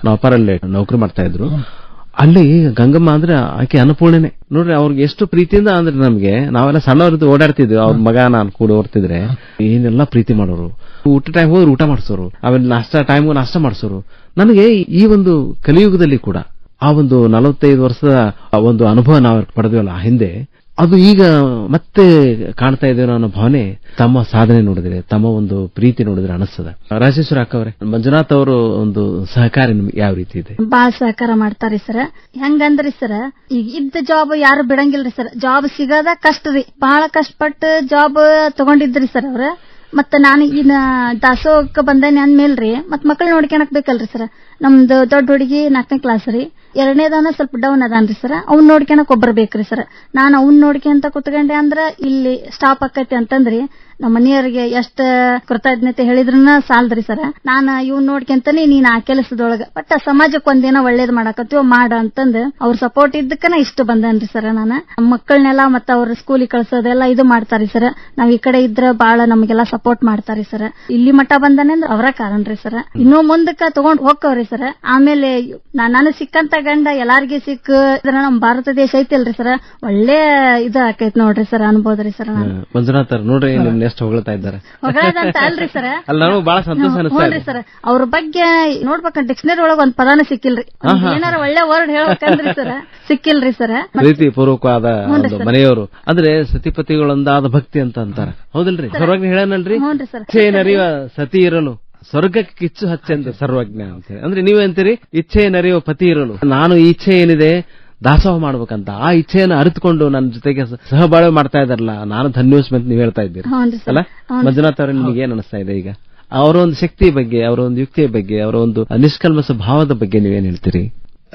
ನಾವು ಅಪಾರಲ್ಲಿ ನೌಕರಿ ಮಾಡ್ತಾ ಇದ್ರು. ಅಲ್ಲಿ ಗಂಗಮ್ಮ ಅಂದ್ರೆ ಆಕೆ ಅನ್ನಪೂರ್ಣನೆ ನೋಡ್ರಿ. ಅವ್ರಿಗೆ ಎಷ್ಟು ಪ್ರೀತಿಯಿಂದ ಅಂದ್ರೆ ನಮ್ಗೆ ನಾವೆಲ್ಲ ಸಣ್ಣವರಿದ್ದು ಓಡಾಡ್ತಿದ್ವಿ, ಅವ್ರ ಮಗ ನಾನು ಕೂಡ ಓಡ್ತಿದ್ರೆ ಏನೆಲ್ಲ ಪ್ರೀತಿ ಮಾಡೋರು. ಊಟ ಟೈಮ್ ಹೋದ್ರೆ ಊಟ ಮಾಡಿಸೋರು, ಆಮೇಲೆ ನಾಷ್ಟ ಟೈಮ್ ನಾಷ್ಟ ಮಾಡಿಸೋರು. ನನಗೆ ಈ ಒಂದು ಕಲಿಯುಗದಲ್ಲಿ ಕೂಡ ಆ ಒಂದು 45 ವರ್ಷದ ಒಂದು ಅನುಭವ ನಾವು ಪಡೆದ್ವಲ್ಲ ಹಿಂದೆ, ಅದು ಈಗ ಮತ್ತೆ ಕಾಣ್ತಾ ಇದ್ದೇವೆ ಅನ್ನೋ ಭಾವನೆ ತಮ್ಮ ಸಾಧನೆ ನೋಡಿದ್ರೆ, ತಮ್ಮ ಒಂದು ಪ್ರೀತಿ ನೋಡಿದ್ರೆ ಅನಿಸ್ತದ. ರಾಜೇಶ್ವರ ಅಕ್ಕ ಅವರೇ, ಮಂಜುನಾಥ್ ಅವರು ಒಂದು ಸಹಕಾರ ನಿಮ್ಗೆ ಯಾವ ರೀತಿ ಇದೆ? ಬಾಳ ಸಹಕಾರ ಮಾಡ್ತಾರಿ ಸರ್. ಹೆಂಗಂದ್ರಿ ಸರ್, ಈಗ ಇದ್ದ ಜಾಬ್ ಯಾರು ಬಿಡಂಗಿಲ್ರಿ ಸರ್. ಜಾಬ್ ಸಿಗದ ಕಷ್ಟ ರೀ, ಬಹಳ ಕಷ್ಟಪಟ್ಟು ಜಾಬ್ ತಗೊಂಡಿದ್ರಿ ಸರ್ ಅವ್ರ. ಮತ್ತ ನಾನು ಇನ್ನ ದಾಸೋಹಕ್ಕೆ ಬಂದೇನೆ ಅಂದ್ಮೇಲ್ರಿ ಮತ್ ಮಕ್ಳು ನೋಡ್ಕೊಳಕ್ ಬೇಕಲ್ರಿ ಸರ್. ನಮ್ದು ದೊಡ್ಡ ಹುಡುಗಿ 4ನೇ ಕ್ಲಾಸ್ ರೀ, 2ನೇದಾನ ಸ್ವಲ್ಪ ಡೌನ್ ಅದಾನ್ರಿ ಸರ್. ಅವ್ನ್ ನೋಡ್ಕೊಳಕ್ ಒಬ್ಬರು ಬೇಕ್ರಿ ಸರ್. ನಾನು ಅವ್ನ್ ನೋಡ್ಕೊಂತ ಕುತ್ಕೊಂಡೆ ಅಂದ್ರ ಇಲ್ಲಿ ಸ್ಟಾಪ್ ಆಕೈತಿ ಅಂತಂದ್ರಿ ನಮ್ಮ ಮನೆಯವರಿಗೆ ಎಷ್ಟ ಕೃತಜ್ಞತೆ ಹೇಳಿದ್ರನ್ನ ಸಾಲ್ದ್ರಿ ಸರ್. ನಾನು ಇವ್ನ್ ನೋಡ್ಕೊಂತಾನೆ ನೀನ್ ಆ ಕೆಲಸದೊಳಗ ಬಟ್ ಸಮಾಜಕ್ಕೆ ಒಂದೇನೋ ಒಳ್ಳೇದ್ ಮಾಡಾಕತ್ತೀವ ಮಾಡ ಅಂತಂದ್ ಅವ್ರ ಸಪೋರ್ಟ್ ಇದ್ದಕ್ಕನ ಇಷ್ಟು ಬಂದನ್ರಿ ಸರ್. ನಾನು ಮಕ್ಕಳನ್ನೆಲ್ಲ ಮತ್ತ ಅವ್ರ ಸ್ಕೂಲಿಗೆ ಕಳ್ಸೋದೆಲ್ಲ ಇದು ಮಾಡ್ತಾರಿ ಸರ್. ನಾವ್ ಈ ಕಡೆ ಇದ್ರ ಬಾಳ ನಮಗೆಲ್ಲ ಸಪೋರ್ಟ್ ಮಾಡ್ತಾರಿ ಸರ್. ಇಲ್ಲಿ ಮಟ್ಟ ಬಂದಾನೆ ಅಂದ್ರ ಅವರ ಕಾರಣ್ರಿ ಸರ್. ಇನ್ನೂ ಮುಂದಕ್ಕ ತಗೊಂಡ್ ಹೋಗ್ಕವ್ರಿ ಸರ್. ಆಮೇಲೆ ನನಗ್ ಸಿಕ್ಕಂತ ಗಂಡ ಎಲ್ಲಾರ್ಗಿ ಸಿಕ್ಕ ನಮ್ ಭಾರತ ದೇಶ ಐತಿಲ್ರಿ ಸರ್, ಒಳ್ಳೆ ಇದು ಆಕೈತ್ ನೋಡ್ರಿ ಸರ್, ಅನ್ಬೋದ್ರಿ ಸರ್. ಮಂಜುನಾಥ್ ನೋಡ್ರಿ ಎಷ್ಟು ಹೊಗಳ್ತಾ ಇದ್ದಾರೆ. ಹೊಗಳದಂತ ಅಲ್ರಿ ಸರ್, ಅಲ್ಲ ನನಗೂ ಬಹಳ ಸಂತೋಷ ಅನಿಸ್ತಾ ಸರ್. ಅವ್ರ ಬಗ್ಗೆ ನೋಡ್ಬೇಕ ಡಿಕ್ಷನರಿ ಒಳಗ ಒಂದ್ ಪದಾನ ಸಿಕ್ಕಿಲ್ರಿ. ಏನಾರ ಒಳ್ಳೆ ವರ್ಡ್ ಹೇಳ್ಬೇಕಂದ್ರಿ ಸರ್, ಸಿಕ್ಕಿಲ್ರಿ ಸರ್. ಪ್ರೀತಿ ಪೂರ್ವಕವಾದ ಮನೆಯವರು ಅಂದ್ರೆ ಸತಿಪತಿಗಳೊಂದಾದ ಭಕ್ತಿ ಅಂತ ಅಂತಾರ, ಹೌದಲ್ರಿ? ಸರ್ವಜ್ಞ ಹೇಳನಲ್ರಿ, ಇಚ್ಛೆ ನರಿವ ಸತಿ ಇರಲು ಸ್ವರ್ಗಕ್ಕೆ ಕಿಚ್ಚು ಹಚ್ಚೆಂದು ಸರ್ವಜ್ಞ ಅಂತ ಹೇಳಿ. ಅಂದ್ರೆ ನೀವೇಂತೀರಿ, ಇಚ್ಛೆ ನರಿಯುವ ಪತಿ ಇರಲು, ನಾನು ಈ ಇಚ್ಛೆ ಏನಿದೆ ದಾಸೋಹ ಮಾಡ್ಬೇಕಂತ, ಆ ಇಚ್ಛೆಯನ್ನು ಅರಿತುಕೊಂಡು ನನ್ನ ಜೊತೆಗೆ ಸಹಬಾಳ್ವೆ ಮಾಡ್ತಾ ಇದಾರಲ್ಲ, ನಾನು ಧನ್ಯೋಸ್ಮಿ ಅಂತ ನೀವು ಹೇಳ್ತಾ ಇದ್ದೀರಿ ಅಲ್ಲ ಮಂಜುನಾಥ್ ಅವರೇ? ನಿಮಗೆ ಏನ್ ಅನಿಸ್ತಾ ಇದೆ ಈಗ ಅವರ ಒಂದು ಶಕ್ತಿ ಬಗ್ಗೆ, ಅವರ ಒಂದು ಯುಕ್ತಿಯ ಬಗ್ಗೆ, ಅವರ ಒಂದು ನಿಷ್ಕಲ್ಮಸ ಭಾವದ ಬಗ್ಗೆ ನೀವೇನ್ ಹೇಳ್ತೀರಿ?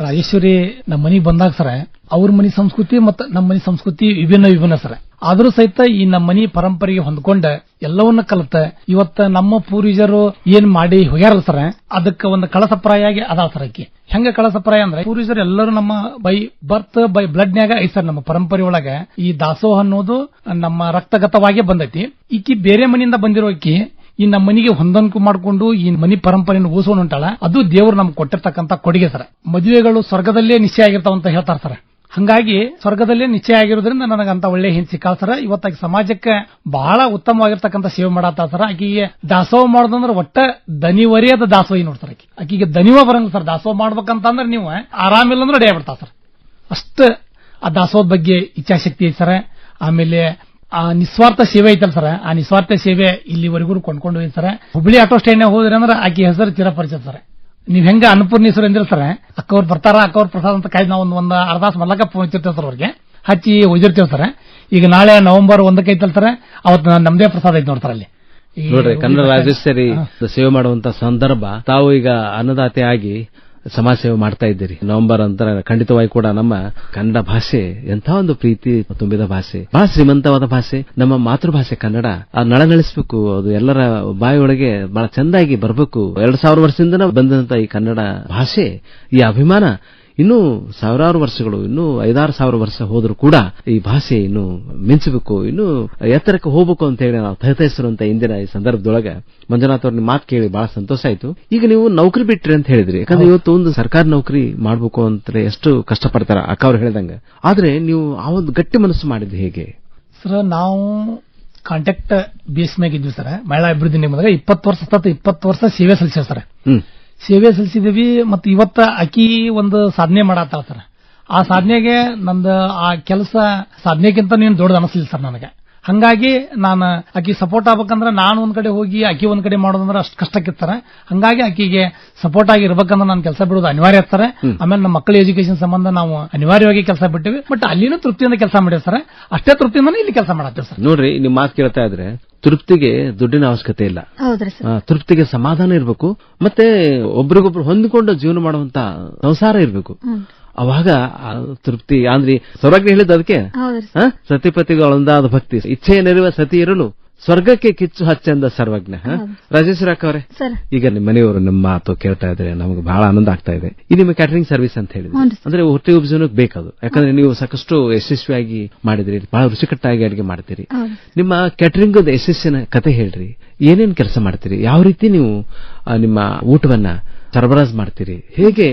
ರಾಜೇಶ್ವರಿ ನಮ್ಮ ಮನೆಗೆ ಬಂದಾಗ ಸರ ಅವ್ರ ಮನಿ ಸಂಸ್ಕೃತಿ ಮತ್ತು ನಮ್ಮ ಮನಿ ಸಂಸ್ಕೃತಿ ವಿಭಿನ್ನ ಸರ. ಆದ್ರೂ ಸಹಿತ ಈ ನಮ್ಮ ಮನಿ ಪರಂಪರೆಗೆ ಹೊಂದ್ಕೊಂಡ ಎಲ್ಲವನ್ನ ಕಲಿತ ಇವತ್ತ ನಮ್ಮ ಪೂರ್ವಜರು ಏನ್ ಮಾಡಿ ಹೋಗ್ಯಾರಲ್ಲ ಸರ, ಅದಕ್ಕೆ ಒಂದು ಕಳಸಪ್ರಾಯಾಗಿ ಅದಾವ ಸರ್. ಆಕಿ ಹೆಂಗ ಕಳಸಪ್ರಾಯ ಅಂದ್ರೆ, ಪೂರ್ವಜರು ಎಲ್ಲರೂ ನಮ್ಮ ಬೈ ಬರ್ತ್ ಬೈ ಬ್ಲಡ್ನ್ಯಾಗ ಐ ಸರ್. ನಮ್ಮ ಪರಂಪರೆ ಒಳಗ ಈ ದಾಸೋಹ ಅನ್ನೋದು ನಮ್ಮ ರಕ್ತಗತವಾಗಿ ಬಂದೈತಿ. ಈಕಿ ಬೇರೆ ಮನೆಯಿಂದ ಬಂದಿರೋ ಆಕಿ ಈ ನಮ್ಮ ಮನಿಗೆ ಹೊಂದಾಣಿಕೆ ಮಾಡಿಕೊಂಡು ಈ ಮನಿ ಪರಂಪರೆಯನ್ನು ಉಳಿಸೋಣ ಉಂಟಲ್ಲ, ಅದು ದೇವರು ನಮ್ಗೆ ಕೊಟ್ಟಿರ್ತಕ್ಕಂಥ ಕೊಡುಗೆ ಸರ್. ಮದುವೆಗಳು ಸ್ವರ್ಗದಲ್ಲೇ ನಿಶ್ಚಯ ಆಗಿರ್ತಾವ ಅಂತ ಹೇಳ್ತಾರ ಸರ್. ಹಂಗಾಗಿ ಸ್ವರ್ಗದಲ್ಲೇ ನಿಶ್ಚಯ ಆಗಿರೋದ್ರಿಂದ ನನಗಂತ ಒಳ್ಳೆ ಹೆಂಡತಿ ಸಿಕ್ಕಾಳ ಸರ್. ಇವತ್ತಾಗಿ ಸಮಾಜಕ್ಕೆ ಬಹಳ ಉತ್ತಮವಾಗಿರ್ತಕ್ಕಂಥ ಸೇವೆ ಮಾಡತ್ತ ಸರ್. ಆಕಿಗೆ ದಾಸೋಹ ಮಾಡೋದಂದ್ರೆ ಒಟ್ಟ ದನಿವರಿಯದ ದಾಸೋಹ ನೋಡ್ತಾರ. ಆಕಿಗೆ ದನಿವ ಬರಂಗ ಸರ್. ದಾಸೋಹ ಮಾಡ್ಬೇಕಂತಂದ್ರೆ ನೀವು ಆರಾಮಿಲ್ಲ ಅಂದ್ರೆ ರೆಡಿ ಆಗ್ಬಿಡ್ತಾವ ಸರ್. ಅಷ್ಟ ಆ ದಾಸೋಹದ ಬಗ್ಗೆ ಇಚ್ಛಾಶಕ್ತಿ ಐತಿ ಸರ್. ಆಮೇಲೆ ಆ ನಿಸ್ವಾರ್ಥ ಸೇವೆ ಐತಲ್ಲ ಸರ್, ಆ ನಿಸ್ವಾರ್ಥ ಸೇವೆ ಇಲ್ಲಿವರೆಗೂ ಕೊಂಡ್ಕೊಂಡು ಹೋಗಿ ಸರ್. ಹುಬ್ಳಿ ಆಟೋ ಸ್ಟ್ಯಾಂಡ್ ಹೋದ್ರಿ ಅಂದ್ರೆ ಆಕಿ ಹೆಸರು ಚಿರಪರಿಚಿತ ಸರ್. ನೀವ್ ಹೆಂಗ ಅನ್ನಪೂರ್ಣೇಶ್ವರ ಅಂದಿರ ಸರ್, ಅಕ್ಕವ್ರು ಬರ್ತಾರ, ಅಕ್ಕವ್ರ ಪ್ರಸಾದ ಅಂತ ಕಾಯ್ದು ನಾವು ಒಂದು ಅರ್ಧ ತಾಸು ಮಲ್ಲಕ ಫೋನ್ ಹಚ್ಚಿರ್ತೇವೆ ಸರ್. ಅವ್ರಿಗೆ ಹಚ್ಚಿ ಒಯ್ದಿರ್ತೇವೆ ಸರ್. ಈಗ ನಾಳೆ ನವೆಂಬರ್ 1 ಐತಲ್ ಸರ್, ಅವತ್ತು ನಮ್ದೇ ಪ್ರಸಾದ ಐತೆ ನೋಡ್ತಾರ ಅಲ್ಲಿ. ನೋಡ್ರಿ, ಕನ್ನಡ ರಾಜ್ಯೋತ್ಸರಿ ಸೇವೆ ಮಾಡುವಂತ ಸಂದರ್ಭ, ತಾವು ಈಗ ಅನ್ನದಾತೆ ಆಗಿ ಸಮಾಜ ಸೇವೆ ಮಾಡ್ತಾ ಇದ್ದೀರಿ. ನವೆಂಬರ್ ನಂತರ ಖಂಡಿತವಾಗಿ ಕೂಡ ನಮ್ಮ ಕನ್ನಡ ಭಾಷೆ ಎಂಥ ಒಂದು ಪ್ರೀತಿ ತುಂಬಿದ ಭಾಷೆ, ಬಹಳ ಶ್ರೀಮಂತವಾದ ಭಾಷೆ, ನಮ್ಮ ಮಾತೃಭಾಷೆ ಕನ್ನಡ. ಆ ನಳನಳಿಸಬೇಕು, ಅದು ಎಲ್ಲರ ಬಾಯಿಯೊಳಗೆ ಬಹಳ ಚಂದಾಗಿ ಬರಬೇಕು. 2000 ವರ್ಷದಿಂದ ಬಂದಂತ ಈ ಕನ್ನಡ ಭಾಷೆ, ಈ ಅಭಿಮಾನ ಇನ್ನೂ ಸಾವಿರಾರು ವರ್ಷಗಳು, ಇನ್ನೂ 5-6 ಸಾವಿರ ವರ್ಷ ಹೋದ್ರೂ ಕೂಡ ಈ ಭಾಷೆ ಇನ್ನು ಮಿಂಚಬೇಕು, ಇನ್ನು ಎತ್ತರಕ್ಕೆ ಹೋಗ್ಬೇಕು ಅಂತ ಹೇಳಿ ನಾವು ತಹತಹಿಸಿರುವಂತ ಇಂದಿನ ಈ ಸಂದರ್ಭದೊಳಗೆ ಮಂಜುನಾಥ್ ಅವ್ರ ಮಾತು ಕೇಳಿ ಬಹಳ ಸಂತೋಷ ಆಯ್ತು. ಈಗ ನೀವು ನೌಕರಿ ಬಿಟ್ರಿ ಅಂತ ಹೇಳಿದ್ರಿ, ಯಾಕಂದ್ರೆ ಇವತ್ತು ಒಂದು ಸರ್ಕಾರಿ ನೌಕರಿ ಮಾಡ್ಬೇಕು ಅಂತ ಎಷ್ಟು ಕಷ್ಟಪಡ್ತಾರ ಅಕ್ಕ ಅವ್ರು ಹೇಳಿದಂಗ. ಆದ್ರೆ ನೀವು ಆ ಒಂದು ಗಟ್ಟಿ ಮನಸ್ಸು ಮಾಡಿದ್ದು ಹೇಗೆ ಸರ್? ನಾವು ಕಾಂಟ್ಯಾಕ್ಟ್ ಬೇಸ್ ಮ್ಯಾಗ ಇದ್ವಿ ಸರ್. ಮಹಿಳಾ ಅಭಿವೃದ್ಧಿ ನಿಗಮದಾಗ 20 ವರ್ಷ ಸೇವೆ ಸಲ್ಲಿಸ್ಯಾರ ಸರ್. ಸೇವೆ ಸಲ್ಲಿಸಿದೀವಿ. ಮತ್ತು ಇವತ್ತ ಅಕ್ಕಿ ಒಂದು ಸಾಧನೆ ಮಾಡತ್ತಾಳ ಸರ್. ಆ ಸಾಧನೆಗೆ ನಂದು ಆ ಕೆಲಸ ಸಾಧನೆಗಿಂತ ನೀನು ದೊಡ್ಡದು ಅನಿಸ್ಲಿಲ್ಲ ಸರ್ ನನಗೆ. ಹಂಗಾಗಿ ನಾನು ಆಕಿ ಸಪೋರ್ಟ್ ಆಗ್ಬೇಕಂದ್ರೆ ನಾನು ಒಂದ್ ಕಡೆ ಹೋಗಿ ಆಕಿ ಒಂದ್ ಕಡೆ ಮಾಡೋದಂದ್ರೆ ಅಷ್ಟು ಕಷ್ಟಕ್ಕಿರ್ತಾರೆ. ಹಂಗಾಗಿ ಆಕಿಗೆ ಸಪೋರ್ಟ್ ಆಗಿ ಇರ್ಬೇಕಂದ್ರೆ ನಾನು ಕೆಲಸ ಬಿಡೋದು ಅನಿವಾರ್ಯ ಇರ್ತಾರೆ. ಆಮೇಲೆ ನಮ್ಮ ಮಕ್ಕಳ ಎಜುಕೇಶನ್ ಸಂಬಂಧ ನಾವು ಅನಿವಾರ್ಯವಾಗಿ ಕೆಲಸ ಬಿಟ್ಟಿವಿ. ಬಟ್ ಅಲ್ಲಿನೂ ತೃಪ್ತಿಯಿಂದ ಕೆಲಸ ಮಾಡಿವಿ ಸರ್. ಅಷ್ಟೇ ತೃಪ್ತಿಯಿಂದ ಇಲ್ಲಿ ಕೆಲಸ ಮಾಡತ್ತೇವೆ ಸರ್. ನೋಡ್ರಿ, ನಿಮ್ ಮಾತು ಕೇಳ್ತಾ ಇದ್ರೆ ತೃಪ್ತಿಗೆ ದುಡ್ಡಿನ ಅವಶ್ಯಕತೆ ಇಲ್ಲ. ತೃಪ್ತಿಗೆ ಸಮಾಧಾನ ಇರಬೇಕು, ಮತ್ತೆ ಒಬ್ರಿಗೊಬ್ರು ಹೊಂದಿಕೊಂಡು ಜೀವನ ಮಾಡುವಂತ ಸಂಸಾರ ಇರಬೇಕು. ಅವಾಗ ತೃಪ್ತಿ ಅಂದ್ರೆ ಸ್ವರ್ಗ ಹೇಳಿದ ಅದಕ್ಕೆ ಸತಿಪತಿಗಳೊಂದಾದ ಭಕ್ತಿ, ಇಚ್ಛೆ ನೆರವ ಸತಿ ಇರಲು ಸ್ವರ್ಗಕ್ಕೆ ಕಿಚ್ಚು ಹಚ್ಚೆಂದ ಸರ್ವಜ್ಞ. ರಾಜೇಶ್ವರ ಅಕ್ಕ ಅವರೇ, ಈಗ ನಿಮ್ಮ ಮನೆಯವರು ನಿಮ್ಮ ಮಾತು ಕೇಳ್ತಾ ಇದ್ರೆ ನಮಗೆ ಬಹಳ ಆನಂದ ಆಗ್ತಾ ಇದೆ. ಈ ನಿಮ್ಮ ಕ್ಯಾಟರಿಂಗ್ ಸರ್ವಿಸ್ ಅಂತ ಹೇಳಿದ್ರೆ ಅಂದ್ರೆ ಹೊಟ್ಟೆ ಉಬ್ಜನಕ್ಕೆ ಬೇಕದು. ಯಾಕಂದ್ರೆ ನೀವು ಸಾಕಷ್ಟು ಯಶಸ್ವಿಯಾಗಿ ಮಾಡಿದ್ರಿ, ಬಹಳ ರುಚಿಕಟ್ಟಾಗಿ ಅಡಿಗೆ ಮಾಡ್ತೀರಿ. ನಿಮ್ಮ ಕ್ಯಾಟರಿಂಗ್ ಯಶಸ್ಸಿನ ಕತೆ ಹೇಳ್ರಿ. ಏನೇನ್ ಕೆಲಸ ಮಾಡ್ತೀರಿ, ಯಾವ ರೀತಿ ನೀವು ನಿಮ್ಮ ಊಟವನ್ನ ಸರಬರಾಜು ಮಾಡ್ತೀರಿ, ಹೇಗೆ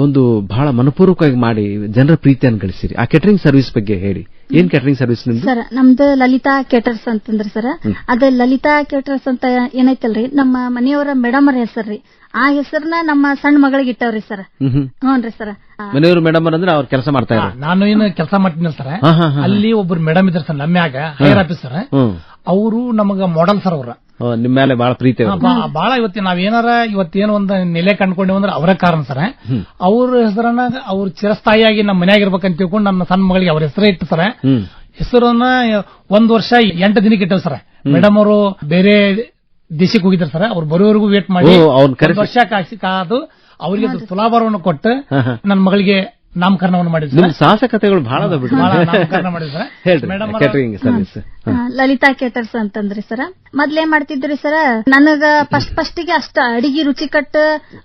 ಒಂದು ಬಹಳ ಮನಪೂರ್ವಕವಾಗಿ ಮಾಡಿ ಜನರ ಪ್ರೀತಿಯನ್ನು ಗಳಿಸಿರಿ. ಆ ಕೇಟರಿಂಗ್ ಸರ್ವಿಸ್ ಬಗ್ಗೆ ಹೇಳಿ. ಏನ್ ಕೇಟರಿಂಗ್ ಸರ್ವಿಸ್ ನಿಮ್ದು? ಸರ್ ನಮ್ದು ಲಲಿತಾ ಕೇಟರ್ಸ್ ಅಂತಂದ್ರಿ ಸರ್. ಅದ ಲಲಿತಾ ಕೇಟರ್ಸ್ ಅಂತ ಏನೈತಲ್ರಿ, ನಮ್ಮ ಮನೆಯವರ ಮೇಡಮ್ ಅವ್ರ ಹೆಸರ್ರಿ. ಆ ಹೆಸರನ್ನ ನಮ್ಮ ಸಣ್ಣ ಮಗಳಿಗೆ ಇಟ್ಟವ್ರಿ ಸರ್. ಹ್ಞೂನ್ರಿ ಸರ್. ಮನೆಯವರು ಮೇಡಮ್ ಅಂದ್ರೆ ಅವ್ರು ಕೆಲಸ ಮಾಡ್ತಾ ಇದ್ದಾರೆ. ನಾನು ಏನು ಕೆಲಸ ಮಾಡ್ತೀನಿ ಸರ್. ಅಲ್ಲಿ ಒಬ್ರು ಮೇಡಮ್ ಇದ್ರ ಸರ್, ನಮ್ಮ್ಯಾಗ ಹೈಯರ್ ಆಫೀಸರ್. ಅವರು ನಮಗ ಮಾಡೆಲ್ ಸರ್. ಅವ್ರ ನಿಮ್ ಮೇಲೆ ಬಹಳ ಪ್ರೀತಿ ಬಹಳ. ಇವತ್ತೇನು ಒಂದು ನೆಲೆ ಕಂಡ್ಕೊಂಡೇವ್ ಅಂದ್ರೆ ಅವರ ಕಾರಣ ಸರ್. ಅವ್ರ ಹೆಸರನ್ನ ಅವ್ರ ಚಿರಸ್ಥಾಯಿಯಾಗಿ ನಮ್ಮ ಮನ್ಯಾಗ ಇರ್ಬೇಕಂತ ತಿಳ್ಕೊಂಡು ನನ್ನ ಸಣ್ಣ ಮಗಳಿಗೆ ಅವ್ರ ಹೆಸರೇ ಇಟ್ಟು ಸರ್. ಹೆಸರನ್ನ 1 ವರ್ಷ 8 ದಿನಕ್ಕೆ ಇಟ್ಟವ್ ಸರ್. ಮೇಡಮ್ ಅವರು ಬೇರೆ ದೇಶಕ್ಕೆ ಹೋಗಿದ್ದಾರೆ ಸರ್. ಅವ್ರು ಬರೋವರೆಗೂ ವೇಟ್ ಮಾಡಿ 1 ವರ್ಷ ಕಾದು ಅವರಿಗೆ ತುಲಾಭಾರವನ್ನು ಕೊಟ್ಟು ನನ್ನ ಮಗಳಿಗೆ ನಾಮಕರಣವನ್ನು ಮಾಡಿದ್ರು. ಸಾಹಸಕತೆಗಳು ಬಹಳ ಕೇಟರಿಂಗ್ ಸರ್ವಿಸ್. ಲಲಿತಾ ಕೇಟರ್ಸ್ ಅಂತಂದ್ರಿ ಸರ್. ಮೊದ್ಲೇನ್ ಮಾಡ್ತಿದ್ರಿ ಸರ್, ನನಗ ಫಸ್ಟಿಗೆ ಅಷ್ಟ ಅಡಿಗೆ ರುಚಿ ಕಟ್ಟು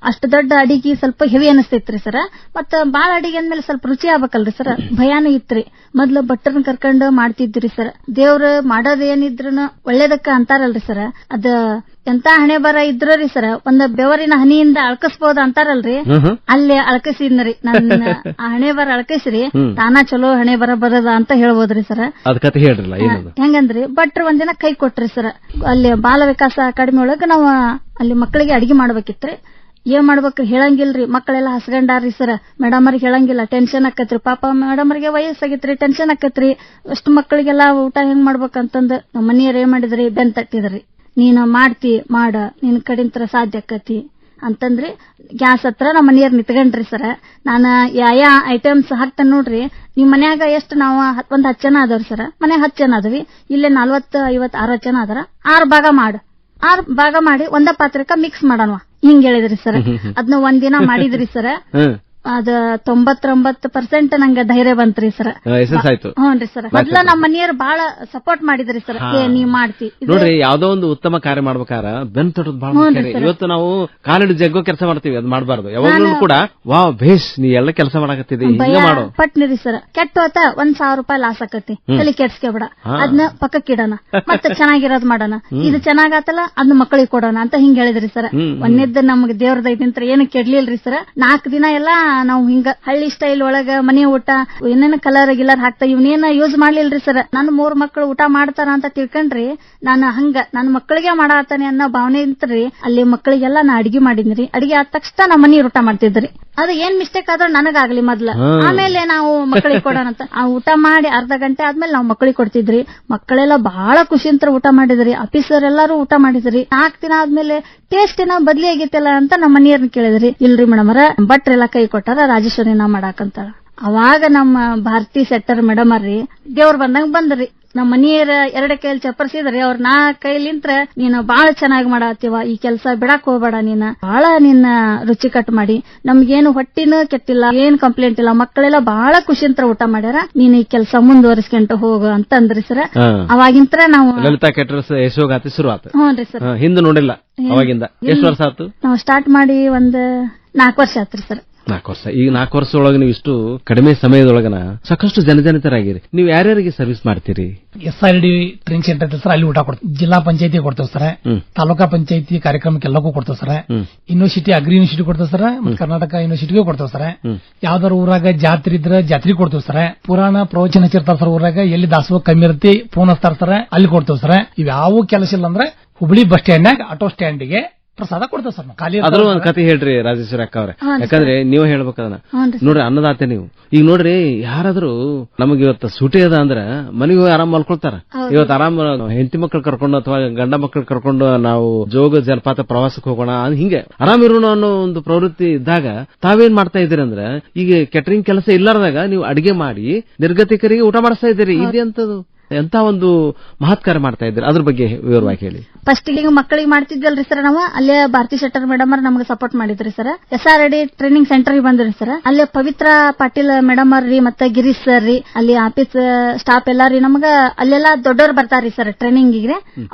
ಅಷ್ಟ ದೊಡ್ಡ ಅಡಿಗೆ ಸ್ವಲ್ಪ ಹೆವಿ ಅನಿಸ್ತೈತ್ರಿ ಸರ್. ಮತ್ತ ಬಾಳ ಅಡಿಗೆ ಅಂದ್ಮೇಲೆ ಸ್ವಲ್ಪ ರುಚಿ ಆಗ್ಬೇಕಲ್ರಿ ಸರ್, ಭಯಾನೂ ಇತ್ರಿ. ಮೊದ್ಲು ಬಟ್ಟರ್ನ ಕರ್ಕೊಂಡು ಮಾಡ್ತಿದ್ರಿ ಸರ್. ದೇವ್ರ ಮಾಡೋದ್ ಏನಿದ್ರು ಒಳ್ಳೇದಕ್ಕ ಅಂತಾರಲ್ರಿ ಸರ್. ಅದ ಎಂತ ಹಣೆ ಬರ ಇದ್ರು ರೀ ಸರ್, ಒಂದ್ ಬೆವರಿನ ಹನಿಯಿಂದ ಅಳ್ಕಸ್ಬೋದ ಅಂತಾರಲ್ರಿ, ಅಲ್ಲಿ ಅಳ್ಕಸಿದ್ರಿ. ನನ್ನ ಆ ಹಣೆ ಬರ ಅಳ್ಕಸ್ರಿ ತಾನ ಚಲೋ ಹಣೆ ಬರ ಬರದ ಅಂತ ಹೇಳ್ಬೋದ್ರಿ ಸರ್. ಹೆಂಗಂದ್ರಿ, ಭಟ್ರು ಒಂದಿನ ಕೈ ಕೊಟ್ರಿ ಸರ್. ಅಲ್ಲಿ ಬಾಲ ವಿಕಾಸ ಅಕಾಡೆಮಿ ಒಳಗ ನಾವ್ ಅಲ್ಲಿ ಮಕ್ಕಳಿಗೆ ಅಡಿಗೆ ಮಾಡ್ಬೇಕಿತ್ರಿ. ಏನ್ ಮಾಡ್ಬೇಕ್ರಿ ಹೇಳಂಗಿಲ್ರಿ, ಮಕ್ಕಳೆಲ್ಲ ಹಸ್ಗಂಡಾರ್ರಿ ಸರ್. ಮೇಡಮ್ ಅವ್ರಿಗೆ ಹೇಳಂಗಿಲ್ಲ, ಟೆನ್ಷನ್ ಆಕತ್ರಿ. ಪಾಪ ಮೇಡಮ್ ಅವ್ರಿಗೆ ವಯಸ್ಸಾಗಿತ್ರಿ, ಟೆನ್ಷನ್ ಆಕತ್ರಿ. ಅಷ್ಟು ಮಕ್ಕಳಿಗೆಲ್ಲ ಊಟ ಹೆಂಗ್ ಮಾಡ್ಬೇಕಂತಂದ್ ನಮ್ಮ ಮನೆಯವ್ರ ಏನ್ ಮಾಡಿದ್ರಿ, ಬೆನ್ ತಟ್ಟಿದ್ರಿ. ನೀನ್ ಮಾಡ್ತಿ ಮಾಡ, ನಿನ್ ಕಡಿಂತ್ರ ಸಾಧ್ಯ ಆಕತಿ ಅಂತಂದ್ರಿ. ಗ್ಯಾಸ್ ಹತ್ರ ನಮ್ಮ ಮನೆಯವ್ರ ನಿತ್ಕೊಂಡ್ರಿ ಸರ್. ನಾನು ಯಾ ಐಟಮ್ಸ್ ಹಾಕ್ತಾನೆ ನೋಡ್ರಿ. ನಿಮ್ ಮನ್ಯಾಗ ಎಷ್ಟು ನಾವು ಒಂದ್ 10 ಜನ ಅದಾವ್ರಿ ಸರ್. ಮನ್ಯಾಗ 10 ಜನ ಅದವಿ. ಇಲ್ಲೇ 40, 50, 60 ಜನ ಅದಾರ. 6 ಭಾಗ ಮಾಡು, 6 ಭಾಗ ಮಾಡಿ ಒಂದ ಪಾತ್ರಕ್ಕ ಮಿಕ್ಸ್ ಮಾಡೋಣ ಹಿಂಗ್ ಹೇಳಿದ್ರಿ ಸರ್. ಅದನ್ನ ಒಂದಿನ ಮಾಡಿದ್ರಿ ಸರ್. ಅದ 99% ನಂಗೆ ಧೈರ್ಯ ಬಂತ್ರಿ ಸರ್. ಹ್ಞೂನ್ರಿ ಸರ್. ಮೊದ್ಲ ನಮ್ಮ ಮನೆಯವ್ರು ಬಹಳ ಸಪೋರ್ಟ್ ಮಾಡಿದ್ರಿ ಸರ್. ನೀವ್ ಮಾಡ್ತಿ ನೋಡ್ರಿ, ಯಾವ್ದೋ ಒಂದು ಉತ್ತಮ ಕಾರ್ಯ ಮಾಡ್ಬೇಕಾರ ಬೆನ್ ತೊಟ್ಟದ್ ಬಹಳ ಮುಖ್ಯ. ಇವತ್ತು ನಾವು ಕಾಲಿಡ್ ಜಗ್ಗೋ ಕೆಲಸ ಮಾಡ್ತೀವಿ, ಅದ್ ಮಾಡಬಾರ್ದು. ಯಾವಾಗ್ಲೂ ಕೂಡ ವಾವ್ ಭೇಷ್ ನೀ ಎಲ್ಲ ಕೆಲಸ ಮಾಡಕತ್ತಿದ್ದಿ, ಹಿಂಗ ಮಾಡು ಪಟ್ನಿರಿ ಸರ್. ಕೆಟ್ಟ ಹೋತ 1,000 ರೂಪಾಯಿ ಲಾಸ್ ಆಕತಿ, ತಲೆ ಕೆಡ್ಸ್ಕೊಬೇಡ, ಅದನ್ನ ಪಕ್ಕಕ್ಕಿಡೋಣ, ಮತ್ತೆ ಚೆನ್ನಾಗಿರೋದ್ ಮಾಡೋಣ. ಇದು ಚೆನ್ನಾಗಾತಲ್ಲ ಅದನ್ನ ಮಕ್ಕಳಿಗೆ ಕೊಡೋಣ ಅಂತ ಹಿಂಗ್ ಹೇಳಿದ್ರಿ ಸರ್. ಒಂದೇದ್ ನಮ್ಗೆ ದೇವ್ರ ದೈದಂತ್ರ ಏನು ಕೆಡ್ಲಿಲ್ರಿ ಸರ್. 4 ದಿನ ಎಲ್ಲಾ ನಾವು ಹಿಂಗ ಹಳ್ಳಿ ಸ್ಟೈಲ್ ಒಳಗ ಮನೆ ಊಟ ಏನೇನ ಕಲರ್ ಗಿಲರ್ ಹಾಕ್ತಾ ಇವನೇನ ಯೂಸ್ ಮಾಡ್ಲಿಲ್ರಿ ಸರ್. ನನ್ನ 3 ಮಕ್ಕಳು ಊಟ ಮಾಡ್ತಾರ ಅಂತ ತಿಳ್ಕೊಂಡ್ರಿ. ನಾನು ಹಂಗ ನನ್ನ ಮಕ್ಕಳಿಗೆ ಮಾಡಾತಾನೆ ಅನ್ನೋ ಭಾವನೆ ಇತ್ರಿ. ಅಲ್ಲಿ ಮಕ್ಕಳಿಗೆಲ್ಲ ನಾ ಅಡಿಗೆ ಮಾಡಿದ್ರಿ. ಅಡಿಗೆ ಆದ ತಕ್ಷಣ ನಮ್ಮ ಮನೆ ಊಟ ಮಾಡ್ತಿದ್ರಿ. ಅದು ಏನ್ ಮಿಸ್ಟೇಕ್ ಆದ್ರೂ ನನಗಾಗ್ಲಿ ಮೊದ್ಲ, ಆಮೇಲೆ ನಾವು ಮಕ್ಕಳಿಗೆ ಕೊಡೋಣ ಅಂತ. ಆ ಊಟ ಮಾಡಿ ಅರ್ಧ ಗಂಟೆ ಆದ್ಮೇಲೆ ನಾವು ಮಕ್ಕಳಿಗೆ ಕೊಡ್ತಿದ್ರಿ. ಮಕ್ಕಳೆಲ್ಲ ಬಹಳ ಖುಷಿಯಿಂದ ಊಟ ಮಾಡಿದ್ರಿ. ಆಫೀಸರ್ ಎಲ್ಲಾರು ಊಟ ಮಾಡಿದ್ರಿ. 4 ದಿನ ಆದ್ಮೇಲೆ ಟೇಸ್ಟ್ ಏನೋ ಬದ್ಲಿ ಆಗೈತಲ್ಲ ಅಂತ ನಮ್ಮ ಮನೆಯವ್ರನ್ನ ಕೇಳಿದ್ರಿ. ಇಲ್ರಿ ಮೇಡಮ್ ಅವರ ಭಟ್ರೆಲ್ಲ ಕೈ ಕೊಟ್ಟಾರ, ರಾಜೇಶ್ವರಿ ನಾ ಮಾಡಾಕಂತ. ಅವಾಗ ನಮ್ಮ ಭಾರತಿ ಸೆಟ್ಟರ್ ಮೇಡಮ್ ಅವ್ರಿ ದೇವ್ರ ಬಂದಂಗ ಬಂದ್ರಿ. ನಮ್ಮ ಮನೆಯರ 2 ಕೈಲಿ ಚಪ್ಪರ್ಸಿದ್ರಿ. ಅವ್ರ 4 ಕೈಲಿಂತ್ರ ನೀನು ಬಾಳ ಚೆನ್ನಾಗಿ ಮಾಡಾತೀವ, ಈ ಕೆಲಸ ಬಿಡಾಕ್ ಹೋಗ್ಬೇಡ, ನೀನ್ ಬಾಳ ನಿನ್ನ ರುಚಿ ಕಟ್ ಮಾಡಿ ನಮ್ಗೇನು ಹೊಟ್ಟಿನೂ ಕೆಟ್ಟಿಲ್ಲ, ಏನ್ ಕಂಪ್ಲೇಂಟ್ ಇಲ್ಲ, ಮಕ್ಕಳೆಲ್ಲ ಬಹಳ ಖುಷಿಂತ್ರ ಊಟ ಮಾಡ್ಯಾರ, ನೀನ್ ಈ ಕೆಲಸ ಮುಂದುವರಿಸ್ಕೊಂತ ಹೋಗು ಅಂತ ಅಂದ್ರಿ ಸರ್. ಅವಾಗಿಂತ್ರ ನಾವು ಲಲಿತಾ ಕೇಟರ್ಸ್ ಯಶೋಗಾತಿ ಶುರು ಆಯ್ತು. ಹ್ಞೂನ್ರಿ ಸರ್. ಹಿಂದೆ ನೋಡಿಲ್ಲ ಅವಾಗಿಂದ. ಎಷ್ಟು ವರ್ಷ ಆಯ್ತು ನಾವು ಸ್ಟಾರ್ಟ್ ಮಾಡಿ? ಒಂದು 4 ವರ್ಷ ಆತ್ರಿ ಸರ್. 4 ವರ್ಷ. ಈಗ 4 ವರ್ಷದೊಳಗೆ ನೀವು ಇಷ್ಟು ಕಡಿಮೆ ಸಮಯದೊಳಗನ ಸಾಕಷ್ಟು ಜನಜನಿತರಾಗಿರಿ. ನೀವು ಯಾರ್ಯಾರಿಗೆ ಸರ್ವಿಸ್ ಮಾಡ್ತೀರಿ? SRD ಟ್ರೈನಿಂಗ್ ಸೆಂಟರ್ ಸರ್, ಅಲ್ಲಿ ಊಟ ಕೊಡ್ತೀವಿ. ಜಿಲ್ಲಾ ಪಂಚಾಯತಿ ಕೊಡ್ತೇವೆ ಸರ್, ತಾಲೂಕಾ ಪಂಚಾಯತಿ ಕಾರ್ಯಕ್ರಮಕ್ಕೆಲ್ಲಕ್ಕೂ ಕೊಡ್ತೇವೆ ಸರ್, ಯೂನಿವರ್ಸಿಟಿ ಅಗ್ರಿ ಯೂನಿವರ್ಸಿಟಿ ಕೊಡ್ತೇವೆ ಸರ್, ಕರ್ನಾಟಕ ಯೂನಿವರ್ಸಿಟಿಗೂ ಕೊಡ್ತೇವೆ ಸರ್. ಯಾವ್ದಾರ ಊರಾಗ ಜಾತ್ರೆ ಇದ್ರೆ ಜಾತ್ರೆ ಕೊಡ್ತೇವೆ ಸರ್. ಪುರಾಣ ಪ್ರವಚನ ಹಚ್ಚಿರ್ತಾರ ಸರ್ ಊರಾಗ, ಎಲ್ಲಿ ದಾಸೋಹ ಕಮ್ಮಿ ಇರ್ತಿ ಫೋನ್ ಹಚ್ತಾರ ಸರ್, ಅಲ್ಲಿ ಕೊಡ್ತೇವೆ ಸರ್. ಇವ್ಯಾವ ಕೆಲಸ ಇಲ್ಲ ಅಂದ್ರೆ ಹುಬ್ಳಿ ಬಸ್ ಸ್ಟ್ಯಾಂಡ್ನಾಗ ಆಟೋ ಸ್ಟ್ಯಾಂಡ್ಗೆ ಪ್ರಸಾದ ಕೊಡ್ತೇವೆ ಸರ್. ಖಾಲಿ ಅದ್ರ ಒಂದ್ ಕತೆ ಹೇಳ್ರಿ ರಾಜೇಶ್ವರಿ ಅಕ್ಕ ಅವ್ರೆ, ಯಾಕಂದ್ರೆ ನೀವು ಹೇಳ್ಬೇಕದನ್ನ. ನೋಡ್ರಿ ಅನ್ನದಾತೆ ನೀವು. ಈಗ ನೋಡ್ರಿ, ಯಾರಾದ್ರೂ ನಮಗೆ ಇವತ್ತು ಸೂಟಿ ಅದ ಅಂದ್ರ ಮನೆಗೆ ಹೋಗಿ ಆರಾಮ್ ಮಲ್ಕೊಳ್ತಾರ. ಇವತ್ತು ಆರಾಮ್ ಹೆಂಡತಿ ಮಕ್ಕಳು ಕರ್ಕೊಂಡು ಅಥವಾ ಗಂಡ ಮಕ್ಕಳು ಕರ್ಕೊಂಡು ನಾವು ಜೋಗ ಜಲಪಾತ ಪ್ರವಾಸಕ್ಕೆ ಹೋಗೋಣ ಹಿಂಗೆ ಆರಾಮ್ ಇರೋಣ ಅನ್ನೋ ಒಂದು ಪ್ರವೃತ್ತಿ ಇದ್ದಾಗ ತಾವೇನ್ ಮಾಡ್ತಾ ಇದ್ದೀರಿ ಅಂದ್ರೆ, ಈಗ ಕೆಟರಿಂಗ್ ಕೆಲಸ ಇಲ್ಲಾರ್ದಾಗ ನೀವು ಅಡಿಗೆ ಮಾಡಿ ನಿರ್ಗತಿಕರಿಗೆ ಊಟ ಮಾಡಿಸ್ತಾ ಇದ್ದೀರಿ. ಇದೆ ಅಂತದ್ದು ಎಂತ ಒಂದು ಮಹತ್ಕಾರ ಮಾಡ್ತಾ ಇದ್ದಾರೆ. ಅದ್ರ ಬಗ್ಗೆ ವಿವರವಾಗಿ ಹೇಳಿ. ಫಸ್ಟ್ ಈಗ ಮಕ್ಕಳಿಗೆ ಮಾಡ್ತಿದ್ವಲ್ರಿ ಸರ್, ನಾವು ಅಲ್ಲೇ ಭಾರತಿ ಶೆಟ್ಟರ್ ಮೇಡಮ್ ಅವ್ರ ನಮ್ಗೆ ಸಪೋರ್ಟ್ ಮಾಡಿದ್ರಿ ಸರ್. SRD ಟ್ರೈನಿಂಗ್ ಸೆಂಟರ್ ಬಂದ್ರಿ ಸರ್. ಅಲ್ಲೇ ಪವಿತ್ರ ಪಾಟೀಲ್ ಮೇಡಮ್ ಅವ್ರಿ ಮತ್ತೆ ಗಿರೀಶ್ ಸರ್ ರೀ, ಅಲ್ಲಿ ಆಫೀಸ್ ಸ್ಟಾಫ್ ಎಲ್ಲಾರಿ ನಮ್ಗ ಅಲ್ಲೆಲ್ಲಾ ದೊಡ್ಡವ್ರು ಬರ್ತಾರ್ರಿ ಸರ್ ಟ್ರೈನಿಂಗ್.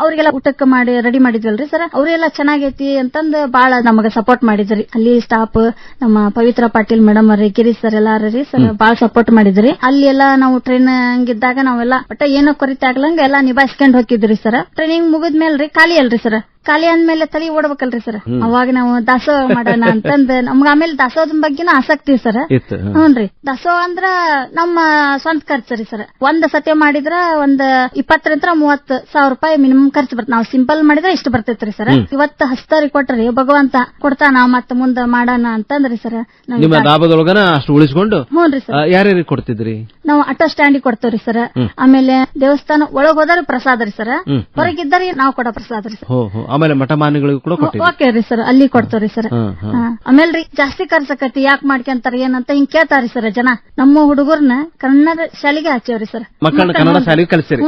ಅವ್ರಿಗೆಲ್ಲ ಊಟಕ್ಕೆ ಮಾಡಿ ರೆಡಿ ಮಾಡಿದ್ವಲ್ರಿ ಸರ್. ಅವ್ರೆಲ್ಲ ಚೆನ್ನಾಗೈತಿ ಅಂತಂದು ಬಾಳ ನಮಗ ಸಪೋರ್ಟ್ ಮಾಡಿದ್ರಿ. ಅಲ್ಲಿ ಸ್ಟಾಫ್ ನಮ್ಮ ಪವಿತ್ರ ಪಾಟೀಲ್ ಮೇಡಮ್ ಅವ್ರಿ, ಗಿರೀಶ್ ಸರ್ ಎಲ್ಲಾರಿ ಸರ್ ಬಾಳ ಸಪೋರ್ಟ್ ಮಾಡಿದ್ರಿ. ಅಲ್ಲಿ ಎಲ್ಲಾ ನಾವು ಟ್ರೈನಿಂಗ್ ಇದ್ದಾಗ ನಾವೆಲ್ಲ ಒಟ್ಟ ಏನೋ ಕೊರತೆ ಆಗ್ಲಂಗ ಎಲ್ಲಾ ನಿಭಾಯಿಸ್ಕೊಂಡ್ ಹೋಗಿದ್ರಿ ಸರ್. ಟ್ರೈನಿಂಗ್ ಮುಗಿದ್ಮೇಲ್ರಿ ಖಾಲಿ ಅಲ್ರಿ ಸರ್, ಖಾಲಿ ಅಂದ್ಮೇಲೆ ತಲೆ ಓಡ್ಬೇಕಲ್ರಿ ಸರ್. ಅವಾಗ ನಾವು ದಾಸೋಹ ಮಾಡೋಣ ಅಂತಂದ್ ನಮ್ಗ ಆಮೇಲೆ ದಾಸೋಹದ ಬಗ್ಗೆನ ಆಸಕ್ತಿ ಸರ್. ಇತ್ತು. ಹ್ಞೂನ್ರಿ, ದಾಸೋಹ ಅಂದ್ರ ನಮ್ಮ ಸ್ವಂತ ಖರ್ಚು ರೀ ಸರ್. ಒಂದ್ ಸತಿ ಮಾಡಿದ್ರ ಒಂದ್ 20,000-30,000 ರೂಪಾಯಿ ಮಿನಿಮಮ್ ಖರ್ಚು ಬರ್ತದೆ. ನಾವು ಸಿಂಪಲ್ ಮಾಡಿದ್ರೆ ಇಷ್ಟು ಬರ್ತೈತ್ರಿ ಸರ್. ಇವತ್ತು ಹಸ್ತರಿ ಕೊಟ್ರಿ ಭಗವಂತ ಕೊಡ್ತಾನ ಮತ್ತ ಮುಂದ ಮಾಡೋಣ ಅಂತಂದ್ರಿ ಸರ್. ನಿಮ್ಮ ಲಾಭದೊಳಗನ ಅಷ್ಟು ಉಳಿಸ್ಕೊಂಡು ಹ್ಞೂನ್ರಿ ಸರ್. ಯಾರ್ಯಾರಿಗೆ ಕೊಡ್ತಿದ್ರಿ? ನಾವು ಆಟೋ ಸ್ಟ್ಯಾಂಡಿಗೆ ಕೊಡ್ತೇವ್ರಿ ಸರ್. ಆಮೇಲೆ ದೇವಸ್ಥಾನ ಒಳಗ್ ಹೋದ್ರೆ ಪ್ರಸಾದ ರೀ ಸರ್. ಹೊರಗಿದ್ದರಿ ನಾವು ಕೊಡೋ ಪ್ರಸಾದ ರೀ ಸರ್. ಆಮೇಲೆ ಮಠ ಮಾನ್ಯಗಳಿಗೂ ಕೂಡ ಕೊಡ್ತೀವಿ. ಓಕೆ ರೀ ಸರ್, ಅಲ್ಲಿ ಕೊಡ್ತೇವ್ರಿ ಸರ್. ಆಮೇಲೆ ರೀ ಜಾಸ್ತಿ ಖರ್ಚಕತಿ ಯಾಕೆ ಮಾಡ್ಕೊಂತಾರ ಏನಂತ ಹಿಂಗ್ ಕೇಳ್ತಾರಿ ಸರ್ ಜನ. ನಮ್ಮ ಹುಡುಗರ್ನ ಕನ್ನಡ ಶಾಲೆಗೆ ಹಚ್ಚೇವ್ರಿ ಸರ್. ಮಕ್ಕಳನ್ನ ಕನ್ನಡ ಶಾಲೆಗೆ ಕಲಿಸಿರಿ.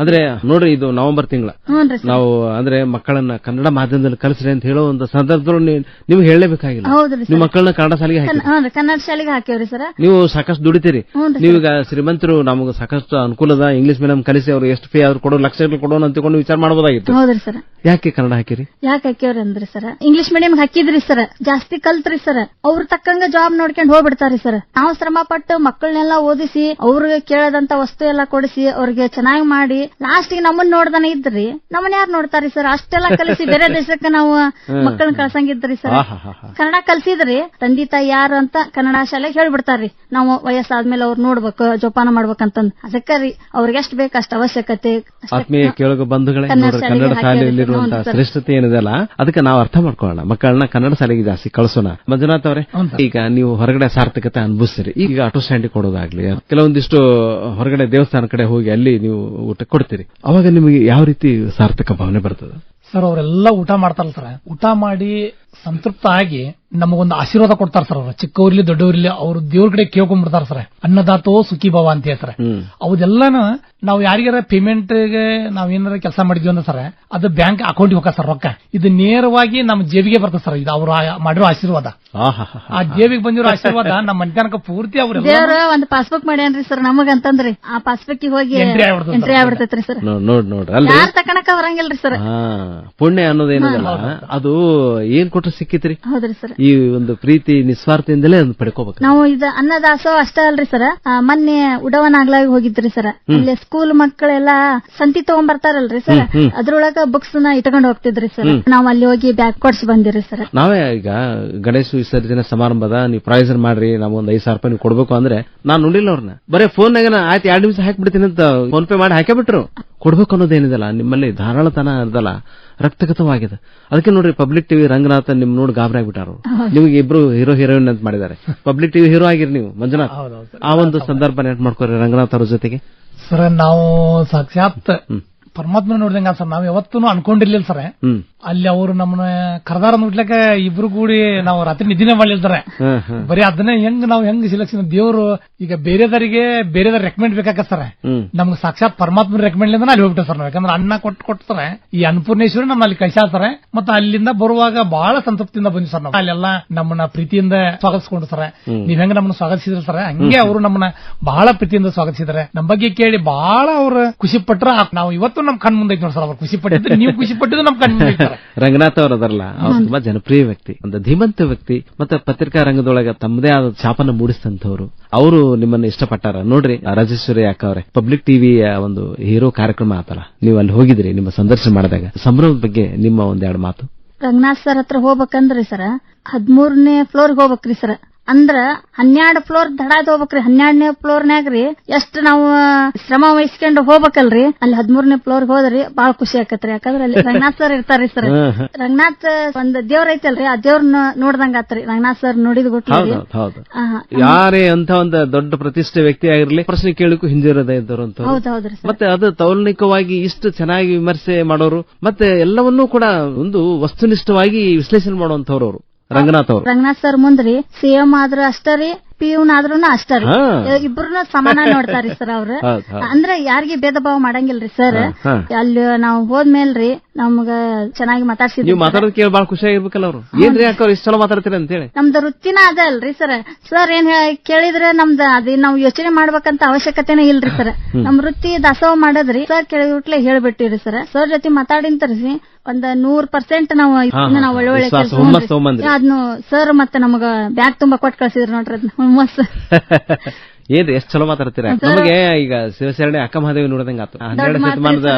ಅಂದ್ರೆ ನೋಡ್ರಿ, ಇದು ನವೆಂಬರ್ ತಿಂಗಳ ಹ್ಞೂನ್ರಿ ಸರ್. ನಾವು ಅಂದ್ರೆ ಮಕ್ಕಳನ್ನ ಕನ್ನಡ ಮಾಧ್ಯಮದಲ್ಲಿ ಕಲಿಸ್ರಿ ಅಂತ ಹೇಳೋ ಒಂದು ಸಂದರ್ಭದಲ್ಲಿ ನಿಮ್ಗೆ ಹೇಳಲೇಬೇಕಾಗಿಲ್ಲ. ಹೌದ್ರಿ ನಿಮ್ಮ ಮಕ್ಕಳನ್ನ ಕನ್ನಡ ಶಾಲೆಗೆ ಹಾಕಿ. ಹ್ಞೂನ್ರಿ, ಕನ್ನಡ ಶಾಲೆಗೆ ಹಾಕೇವ್ರಿ ಸರ್. ನೀವು ಸಾಕಷ್ಟು ದುಡಿತೀರಿ. ನೀವೀಗ ಶ್ರೀಮಂತರು, ನಮಗೆ ಸಾಕಷ್ಟು ಅನುಕೂಲದ ಇಂಗ್ಲಿಷ್ ಮೀಡಿಯಂ ಕಲಿಸಿ ಅವ್ರು ಎಷ್ಟು ಫೀ ಆದ್ರೂ ಕೊಡೋ, ಲಕ್ಷಗಳು ಕೊಡೋಣ ಅಂತಕೊಂಡು ವಿಚಾರ ಮಾಡಬಹುದಾಗಿತ್ತು. ಹೌದ್ರಿ ಸರ್. ಯಾಕೆ ಕನ್ನಡ ಹಾಕಿರಿ? ಯಾಕೆ ಹಾಕ್ಯವ್ರಿ ಅಂದ್ರಿ ಸರ್, ಇಂಗ್ಲಿಷ್ ಮೀಡಿಯಂ ಹಾಕಿದ್ರಿ ಸರ್, ಜಾಸ್ತಿ ಕಲ್ತ್ರಿ ಸರ್. ಅವ್ರ ತಕ್ಕಂಗ ಜಾಬ್ ನೋಡ್ಕೊಂಡ್ ಹೋಗ್ಬಿಡ್ತಾರಿ ಸರ್. ನಾವು ಶ್ರಮ ಪಟ್ಟು ಮಕ್ಕಳನ್ನೆಲ್ಲ ಓದಿಸಿ ಅವ್ರಿಗೆ ಕೇಳದಂತ ವಸ್ತು ಎಲ್ಲ ಕೊಡಿಸಿ ಅವ್ರಿಗೆ ಚೆನ್ನಾಗಿ ಮಾಡಿ ಲಾಸ್ಟ್ ಗೆ ನಮ್ಮನ್ನ ನೋಡ್ದಾನೆ ಇದ್ರಿ ನಮ್ಮನ್ನ ಯಾರು ನೋಡ್ತಾರಿ ಸರ್? ಅಷ್ಟೆಲ್ಲ ಕಲಿಸಿ ಬೇರೆ ದೇಶಕ್ಕೆ ನಾವು ಮಕ್ಕಳನ್ನ ಕಳ್ಸಂಗಿದ್ರಿ ಸರ್. ಕನ್ನಡ ಕಲ್ಸಿದ್ರಿ ತಂದೆ ತಾಯಿ ಯಾರು ಅಂತ ಕನ್ನಡ ಶಾಲೆಗೆ ಹೇಳ್ಬಿಡ್ತಾರ್ರಿ. ನಾವು ವಯಸ್ಸಾದ್ಮೇಲೆ ಅವ್ರು ನೋಡ್ಬೇಕು, ಜೋಪಾನ ಮಾಡ್ಬೇಕಂತಂದ್. ಅದಕ್ಕೆ ರೀ ಅವ್ರಿಗೆ ಎಷ್ಟು ಬೇಕು ಅಷ್ಟು ಅವಶ್ಯಕತೆ. ಆತ್ಮೀಯ ಕೇಳುಗ ಬಂಧುಗಳೇ, ಕನ್ನಡ ಶಾಲೆಯಲ್ಲಿರುವಂತಹ ಶ್ರೇಷ್ಠತೆ ಏನಿದೆಲ್ಲ ಅದಕ್ಕೆ ನಾವು ಅರ್ಥ ಮಾಡ್ಕೊಳ್ಳೋಣ. ಮಕ್ಕಳನ್ನ ಕನ್ನಡ ಶಾಲೆಗೆ ಜಾಸ್ತಿ ಕಳಿಸೋಣ. ಮಂಜುನಾಥ್ ಅವರೇ, ಈಗ ನೀವು ಹೊರಗಡೆ ಸಾರ್ಥಕತೆ ಅನುಭವಿಸ್ತೀರಿ. ಈಗ ಆಟೋ ಸ್ಟ್ಯಾಂಡಿಗೆ ಕೊಡೋದಾಗ್ಲಿ, ಕೆಲವೊಂದಿಷ್ಟು ಹೊರಗಡೆ ದೇವಸ್ಥಾನ ಕಡೆ ಹೋಗಿ ಅಲ್ಲಿ ನೀವು ಊಟ ಕೊಡ್ತೀರಿ. ಅವಾಗ ನಿಮಗೆ ಯಾವ ರೀತಿ ಸಾರ್ಥಕ ಭಾವನೆ ಬರ್ತದೆ? ಸರ್, ಅವರೆಲ್ಲ ಊಟ ಮಾಡ್ತಾರಲ್ಲ ಸರ್, ಊಟ ಮಾಡಿ ಸಂತೃಪ್ತ ಆಗಿ ನಮಗೊಂದು ಆಶೀರ್ವಾದ ಕೊಡ್ತಾರ ಸರ್. ಅವರು ಚಿಕ್ಕವರಿಲಿ ದೊಡ್ಡವರಿಲಿ ಅವ್ರು ದೇವ್ರ ಕಡೆ ಕೇಳ್ಕೊಂಡ್ಬಿಡ್ತಾರ ಸರ್. ಅನ್ನದಾತೋ ಸುಖಿ ಭವ ಅಂತ ಹೇಳ್ತಾರೆ. ಅವದೆಲ್ಲಾನು ನಾವು ಯಾರಿಗಾರ ಪೇಮೆಂಟ್ ನಾವ್ ಏನಾರ ಕೆಲಸ ಮಾಡಿದ್ವಿ ಅಂದ್ರೆ ಸರ್, ಅದು ಬ್ಯಾಂಕ್ ಅಕೌಂಟ್ ಹೋಗ ಸರ್ ರೊಕ್ಕ. ಇದು ನೇರವಾಗಿ ನಮ್ಮ ಜೇಬಿಗೆ ಬರ್ತದೆ ಸರ್. ಇದು ಅವ್ರು ಮಾಡಿರೋ ಆಶೀರ್ವಾದ. ಆ ಜೇಬಿಗೆ ಬಂದಿರೋ ಆಶೀರ್ವಾದ ನಮ್ಮ ಮನೆತನಕ ಪೂರ್ತಿ ಅವ್ರ ದೇವ್ರ ಒಂದು ಪಾಸ್ಬುಕ್ ಮಾಡ್ಯಾನ್ರಿ ಸರ್ ನಮಗಂತಂದ್ರಿ. ಆ ಪಾಸ್ಬುಕ್ ಹೋಗಿ ಎಂಟ್ರಿ ಆಗ್ಬಿಡ್ತೈತ್ರಿ ಸರ್. ನೋಡ್ರಿ, ಯಾರು ತಕಣಕ ಬರಂಗಿಲ್ರಿ ಸರ್. ಪುಣ್ಯ ಅನ್ನೋದೇನಲ್ಲ, ಅದು ಏನ್ ಕೊಟ್ರೆ ಸಿಕ್ಕಿತ್ರಿ. ಹೌದ್ರಿ ಸರ್. ಈ ಒಂದು ಪ್ರೀತಿ ನಿಸ್ವಾರ್ಥದಿಂದಲೇ ಅದನ್ನ ಪಡ್ಕೋಬೇಕು. ನಾವು ಇದು ಅನ್ನದಾಸೋಹ ಅಷ್ಟೇ ಅಲ್ರಿ ಸರ್. ಮೊನ್ನೆ ಉಡವನಾಗ್ಲಾಗಿ ಹೋಗಿದ್ರಿ ಸರ್. ಅಲ್ಲಿ ಸ್ಕೂಲ್ ಮಕ್ಕಳೆಲ್ಲ ಸಂತಿ ತಗೊಂಡ್ಬರ್ತಾರಲ್ರಿ ಸರ್, ಅದ್ರೊಳಗ ಬುಕ್ಸ್ ನ ಇಟ್ಕೊಂಡ್ ಹೋಗ್ತಿದ್ರಿ ಸರ್. ನಾವ್ ಅಲ್ಲಿ ಹೋಗಿ ಬ್ಯಾಗ್ ಕೊಡ್ಸಿ ಬಂದಿರಿ ಸರ್. ನಾವೇ ಈಗ ಗಣೇಶ ವಿಸರ್ಜನೆ ಸಮಾರಂಭದ ನೀವು ಪ್ರಾಯೋಜನ ಮಾಡ್ರಿ, ನಮ್ಗೊಂದು 5,000 ರೂಪಾಯಿ ನೀವು ಕೊಡ್ಬೇಕು ಅಂದ್ರೆ ನಾನ್ ನೋಡಿಲ್ಲ ಅವ್ರನ್ನ. ಬರೀ ಫೋನ್ ನಾಗ ಆಯ್ತು 2 ನಿಮಿಷ ಹಾಕಿಬಿಡ್ತೀನಿ ಅಂತ ಫೋನ್ ಪೇ ಮಾಡಿ ಹಾಕಿಬಿಟ್ರು. ಕೊಡ್ಬೇಕು ಅನ್ನೋದೇನಿದಲ್ಲ, ನಿಮ್ಮಲ್ಲಿ ಧಾರಾಳತನ ಅದಲ್ಲ, ರಕ್ತಗತವಾಗಿದೆ. ಅದಕ್ಕೆ ನೋಡ್ರಿ, ಪಬ್ಲಿಕ್ ಟಿವಿ ರಂಗನಾಥ್ ನಿಮ್ ನೋಡಿ ಗಾಬರಿ ಆಗ್ಬಿಟ್ಟಾರು. ನಿಮ್ಗೆ ಇಬ್ರು ಹೀರೋ ಹೀರೋಯಿನ್ ಅಂತ ಮಾಡಿದ್ದಾರೆ. ಪಬ್ಲಿಕ್ ಟಿವಿ ಹೀರೋ ಆಗಿರಿ ನೀವು ಮಂಜುನಾಥ್. ಆ ಒಂದು ಸಂದರ್ಭ ನೆಟ್ ಮಾಡ್ಕೋರಿ ರಂಗನಾಥ್ ಅವ್ರ ಜೊತೆಗೆ. ಸರ್, ನಾವು ಸಾಕ್ಷಾತ್ ಪರಮಾತ್ಮ ನೋಡಿದಂಗ ಸರ್. ನಾವ್ ಯಾವತ್ತೂ ಅನ್ಕೊಂಡಿರ್ಲಿಲ್ಲ ಸರ್. ಅಲ್ಲಿ ಅವರು ನಮ್ಮನ್ನ ಕರ್ದಾರ ನೋಡ್ಲಿಕ್ಕೆ ಇಬ್ರು ಕೂಡಿ ನಾವು ರಾತ್ರಿ ನಿದ್ದಿನೇ ಮಾಡಿರ್ತಾರೆ. ಬರೀ ಅದನ್ನೇ ಹೆಂಗ್ ಸಿಲೆಕ್ಷನ್ ದೇವ್ರು ಈಗ ಬೇರೆದರಿಗೆ ರೆಕಮೆಂಡ್ ಬೇಕಾಗ ಸರ್. ನಮ್ಗೆ ಸಾಕ್ಷಾತ್ ಪರಮಾತ್ಮ ರೆಕಮೆಂಡ್ ಅಲ್ಲಿ ಹೋಗ್ಬಿಟ್ಟೆ ಸರ್ ನಾವು. ಯಾಕಂದ್ರೆ ಅನ್ನ ಕೊಡ್ತಾರೆ ಈ ಅನ್ನಪೂರ್ಣೇಶ್ವರಿ ನಮ್ಮ ಅಲ್ಲಿ ಕಳ್ಸಾಡ್ತಾರೆ. ಮತ್ತೆ ಅಲ್ಲಿಂದ ಬರುವಾಗ ಬಹಳ ಸಂತೃಪ್ತಿಯಿಂದ ಬಂದ್ವಿ ಸರ್ ನಾವು. ಅಲ್ಲೆಲ್ಲ ನಮ್ಮನ್ನ ಪ್ರೀತಿಯಿಂದ ಸ್ವಾಗತಿಸ್ಕೊಂಡು ಸರ್. ನೀವ್ ಹೆಂಗ್ ನಮ್ಮನ್ನ ಸ್ವಾಗತಿಸಿದ್ರು ಸರ್, ಹಂಗೆ ಅವರು ನಮ್ಮನ್ನ ಬಹಳ ಪ್ರೀತಿಯಿಂದ ಸ್ವಾಗತಿಸಿದ್ದಾರೆ. ನಮ್ಮ ಬಗ್ಗೆ ಕೇಳಿ ಬಹಳ ಅವ್ರು ಖುಷಿ ಪಟ್ರ. ನಾವು ಇವತ್ತು ನಮ್ ಕಣ್ ಮುಂದೆ ನೋಡಿ ಸರ್. ಅವ್ರು ಖುಷಿ ಪಟ್ಟಿದ್ರೆ, ನೀವು ಖುಷಿ ಪಟ್ಟಿದ್ದು ನಮ್ ಕಣ್ ಮುಂದೆ. ರಂಗನಾಥ್ ಅವರು ಅದರಲ್ಲ, ಅವ್ರು ತುಂಬಾ ಜನಪ್ರಿಯ ವ್ಯಕ್ತಿ, ಒಂದು ಧೀಮಂತ ವ್ಯಕ್ತಿ, ಮತ್ತೆ ಪತ್ರಿಕಾ ರಂಗದೊಳಗೆ ತಮ್ಮದೇ ಆದ ಛಾಪನ್ನು ಮೂಡಿಸಿದಂತವ್ರು. ಅವರು ನಿಮ್ಮನ್ನ ಇಷ್ಟಪಟ್ಟಾರ. ನೋಡ್ರಿ, ರಾಜೇಶ್ವರಿ ಅಕ್ಕ ಅವರೇ, ಪಬ್ಲಿಕ್ ಟಿವಿಯ ಒಂದು ಹೀರೋ ಕಾರ್ಯಕ್ರಮ ಆತಲ್ಲ, ನೀವು ಅಲ್ಲಿ ಹೋಗಿದ್ರಿ, ನಿಮ್ಮ ಸಂದರ್ಶನ ಮಾಡಿದಾಗ ಸಂಭ್ರಮದ ಬಗ್ಗೆ ನಿಮ್ಮ ಒಂದೆರಡು ಮಾತು. ರಂಗನಾಥ್ ಸರ್ ಹತ್ರ ಹೋಗ್ಬೇಕಂದ್ರಿ ಸರ್, 13ನೇ ಫ್ಲೋರ್ಗೆ ಹೋಗ್ಬೇಕ್ರಿ ಸರ್. ಅಂದ್ರ 12 ಫ್ಲೋರ್ ದಡಾದ ಹೋಗ್ಬೇಕ್ರಿ. 12ನೇ ಫ್ಲೋರ್ನಾಗ್ರಿ ಎಷ್ಟು ನಾವು ಶ್ರಮ ವಹಿಸ್ಕೊಂಡು ಹೋಗ್ಬೇಕಲ್ರಿ. ಅಲ್ಲಿ 13ನೇ ಫ್ಲೋರ್ಗೆ ಹೋದ್ರಿ ಬಾಳ ಖುಷಿ ಆಕತ್ರಿ. ಯಾಕಂದ್ರೆ ಅಲ್ಲಿ ರಂಗನಾಥ್ ಸರ್ ಇರ್ತಾರ್ರಿ ಸರ್. ರಂಗನಾಥ್ ಒಂದ್ ದೇವ್ರ ಐತಲ್ರಿ, ಆ ದೇವ್ರನ್ನ ನೋಡ್ದಂಗ ಆತ್ರಿ ರಂಗನಾಥ್ ಸರ್ ನೋಡಿದ್ ಗೊತ್ತು. ಯಾರೇ ಅಂತ ಒಂದು ದೊಡ್ಡ ಪ್ರತಿಷ್ಠೆ ವ್ಯಕ್ತಿ ಆಗಿರ್ಲಿ, ಪ್ರಶ್ನೆ ಕೇಳಕ್ಕೂ ಹಿಂದಿರೋದೇ ಇದ್ದವರು ಅಂತ. ಹೌದೌದ್ರಿ. ಮತ್ತೆ ಅದು ತೌಲನಿಕವಾಗಿ ಇಷ್ಟು ಚೆನ್ನಾಗಿ ವಿಮರ್ಶೆ ಮಾಡೋರು, ಮತ್ತೆ ಎಲ್ಲವನ್ನೂ ಕೂಡ ಒಂದು ವಸ್ತುನಿಷ್ಠವಾಗಿ ವಿಶ್ಲೇಷಣೆ ಮಾಡುವಂತವ್ರು ಅವರು ರಂಗನಾಥ್ ಅವರು. ರಂಗನಾಥ್ ಸರ್ ಮುಂದ್ರಿ ಸಿಎಂ ಆದ್ರೂ ಅಷ್ಟರಿ, ಪಿಯೂನ್ ಆದ್ರೂನು ಅಷ್ಟರಿ, ಇಬ್ರನ್ನ ಸಮಾನ ನೋಡ್ತಾರಿ ಸರ್ ಅವ್ರು. ಅಂದ್ರೆ ಯಾರಿಗೆ ಭೇದ ಭಾವ ಮಾಡಂಗಿಲ್ರಿ ಸರ್. ಅಲ್ಲಿ ನಾವು ಹೋದ್ಮೇಲ್ರಿ ನಮ್ಗ ಚೆನ್ನಾಗಿ ಮಾತಾಡ್ಸಿದ್ವಿ. ನೀವು ಮಾತಾಡೋದು ಕೇಳಿ ಬಹಳ ಖುಷಿಯಾಗಿರ್ಬೇಕಲ್ಲ ಅವರು. ಏನ್ರಿ ಯಾಕೆ ಅವ್ರು ಇಷ್ಟ ಚಲೋ ಮಾತಾಡ್ತೀರಿ ಅಂತ ಹೇಳಿ. ನಮ್ದು ವೃತ್ತಿನ ಅದ ಅಲ್ರಿ ಸರ್. ಸರ್ ಏನ್ ಕೇಳಿದ್ರೆ ನಮ್ದು ಅದೇ ನಾವು ಯೋಚನೆ ಮಾಡ್ಬೇಕಂತ ಅವಶ್ಯಕತೆನೇ ಇಲ್ರಿ ಸರ್. ನಮ್ ವೃತ್ತಿ ದಾಸೋಹ ಮಾಡೋದ್ರಿ. ಸರ್ ಕೇಳಿಬಿಟ್ಲೆ ಹೇಳ್ಬಿಟ್ಟಿರಿ ಸರ್. ಸರ್ ಜೊತೆ ಮಾತಾಡಿಂತರಿಸಿ ಒಂದ್ 100% ನಾವು ಒಳ್ಳೊಳ್ಳೆ ಅದನ್ನು ಸರ್ ಮತ್ತೆ ನಮಗ ಬ್ಯಾಗ್ ತುಂಬಾ ಕೊಟ್ಟು ಕಳ್ಸಿದ್ರು ನೋಡ್ರಿ. ಏನ್ರಿ ಎಷ್ಟು ಚಲೋ ಮಾತಾಡ್ತೀರಾ. ನಮಗೆ ಈಗ ಶಿವಶರಣೆ ಅಕ್ಕ ಮಹಾದೇವಿ ನೋಡಿದಂಗ ಆತು. 12ನೇ ಶತಮಾನದ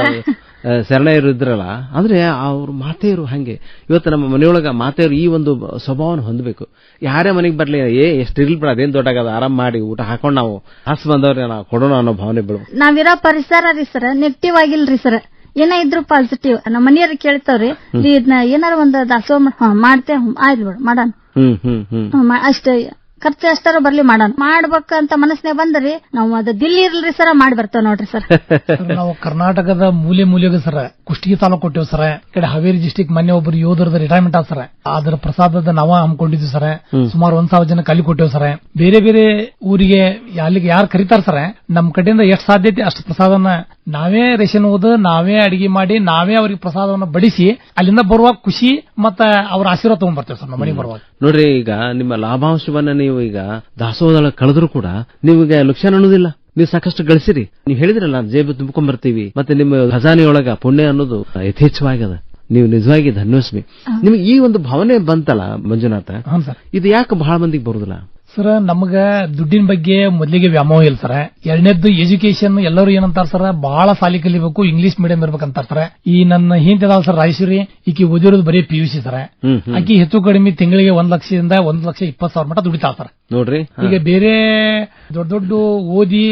ಶರಣಯ್ಯರು ಇದ್ರಲ್ಲ, ಅಂದ್ರೆ ಅವ್ರ ಮಾತೆಯರು ಹಂಗೆ. ಇವತ್ತು ನಮ್ಮ ಮನೆಯೊಳಗ ಮಾತೆಯರು ಈ ಒಂದು ಸ್ವಭಾವವನ್ನು ಹೊಂದಬೇಕು. ಯಾರೇ ಮನೆಗೆ ಬರ್ಲಿ, ಎಷ್ಟು ಇರ್ಲಿ ಬಿಡ, ಅದೇನ್ ದೊಡ್ಡಾಗದ, ಆರಾಮ್ ಮಾಡಿ ಊಟ ಹಾಕೊಂಡು ನಾವು ಹಸ್ ಬಂದವ್ರಿಗೆ ನಾವು ಕೊಡೋಣ ಅನ್ನೋ ಭಾವನೆ ಬಿಡು. ನಾವಿರೋ ಪರಿಸರ ರೀ ಸರ್ ನೆಗೆಟಿವ್ ಆಗಿಲ್ರಿ ಸರ್, ಏನ ಇದ್ರು ಪಾಸಿಟಿವ್. ನಮ್ಮ ಮನೆಯವ್ರಿಗೆ ಕೇಳ್ತಾವ್ರಿ, ಇದನ್ನ ಏನಾರ ಒಂದು ದಾಸೋಹ ಮಾಡ್ತೇ, ಆಯ್ತು ಬಿಡು ಮಾಡೋಣ, ಅಷ್ಟೇ ಖರ್ಚು ಎಷ್ಟಾರ ಬರ್ಲಿ ಮಾಡೋಣ, ಮಾಡ್ಬೇಕಂತ ಮನಸ್ಸಿನಾಗ ಬಂದ್ರಿ ನಾವು ಅದು ದಿಲ್ಲಿ ಇರ್ಲ್ರಿ ಸರ ಮಾಡಿ ಬರ್ತೇವೆ ನೋಡ್ರಿ ಸರ್. ನಾವು ಕರ್ನಾಟಕದ ಮೂಲೆಗೆ ಸರ್ ಕುಷ್ಟಗಿ ತಾಲೂಕು ಕೊಟ್ಟೇವ್ ಸರ್. ಕಡೆ ಹಾವೇರಿ ಡಿಸ್ಟಿಕ್ ಮೊನ್ನೆ ಒಬ್ರು ಯೋಧರದ ರಿಟೈರ್ಮೆಂಟ್ ಆದ ಸರ್, ಅದರ ಪ್ರಸಾದದ ನಾವ ಹಮ್ಮಿಕೊಂಡಿದ್ವಿ ಸರ್. ಸುಮಾರು 1,000 ಜನಕ್ಕೆ ಅಲ್ಲಿ ಕೊಟ್ಟೇವ್ ಸರ್. ಬೇರೆ ಬೇರೆ ಊರಿಗೆ ಅಲ್ಲಿಗೆ ಯಾರು ಕರೀತಾರ ಸರ್, ನಮ್ ಕಡೆಯಿಂದ ಎಷ್ಟು ಸಾಧ್ಯತೆ ಅಷ್ಟು ಪ್ರಸಾದನ ನಾವೇ ರೇಷನ್ ಓದು, ನಾವೇ ಅಡಿಗೆ ಮಾಡಿ, ನಾವೇ ಅವ್ರಿಗೆ ಪ್ರಸಾದವನ್ನು ಬಡಿಸಿ ಅಲ್ಲಿಂದ ಬರುವಾಗ ಖುಷಿ ಮತ್ತ ಅವ್ರ ಆಶೀರ್ವಾದ ತಗೊಂಡ್ ಬರ್ತೇವೆ ಸರ್ ನಮ್ಮ ಮನೆಗೆ ಬರುವಾಗ. ನೋಡ್ರಿ, ಈಗ ನಿಮ್ಮ ಲಾಭಾಂಶವನ್ನ ನೀವು ಈಗ ದಾಸೋಹದೊಳಗೆ ಕಳೆದ್ರು ಕೂಡ ನೀವೀಗ ಲಕ್ಷಣ ಅನ್ನೋದಿಲ್ಲ, ನೀವು ಸಾಕಷ್ಟು ಗಳಿಸಿರಿ. ನೀವು ಹೇಳಿದ್ರಲ್ಲ, ಜೇಬು ತುಂಬಿಕೊಂಡ್ ಬರ್ತೀವಿ, ಮತ್ತೆ ನಿಮ್ಮ ಖಜಾನೆಯೊಳಗ ಪುಣ್ಯ ಅನ್ನೋದು ಯಥೇಚ್ಛವಾಗದ. ನೀವು ನಿಜವಾಗಿ ಧನ್ಯೋಸ್ಮಿ. ನಿಮ್ಗೆ ಈ ಒಂದು ಭಾವನೆ ಬಂತಲ್ಲ ಮಂಜುನಾಥ, ಇದು ಯಾಕೆ ಬಹಳ ಮಂದಿಗೆ ಬರುದಿಲ್ಲ ಸರ್? ನಮಗ ದುಡ್ಡಿನ ಬಗ್ಗೆ ಮೊದಲಿಗೆ ವ್ಯಾಮೋಹ ಇಲ್ಲ ಸರ್. ಎರಡನೇದ್ದು ಎಜುಕೇಶನ್. ಎಲ್ಲರೂ ಏನಂತಾರ ಸರ್, ಬಹಳ ಸಾಲಿ ಕಲಿಬೇಕು, ಇಂಗ್ಲಿಷ್ ಮೀಡಿಯಂ ಇರ್ಬೇಕಂತಾರ ಸರ್. ಈ ನನ್ನ ಹಿಂತಿದಾಳ ಸರ್ ರಾಜೇಶ್ವರಿ, ಈಕಿ ಓದಿರೋದು ಬರೀ PUC ಸರ್. ಆಕಿ ಹೆಚ್ಚು ಕಡಿಮೆ ತಿಂಗಳಿಗೆ 1,00,000 ದಿಂದ 1,20,000 ಮಟ್ಟ ದುಡಿತಾಳ ಸರ್. ನೋಡ್ರಿ, ಈಗ ಬೇರೆ ದೊಡ್ಡ ದೊಡ್ಡ ಓದಿ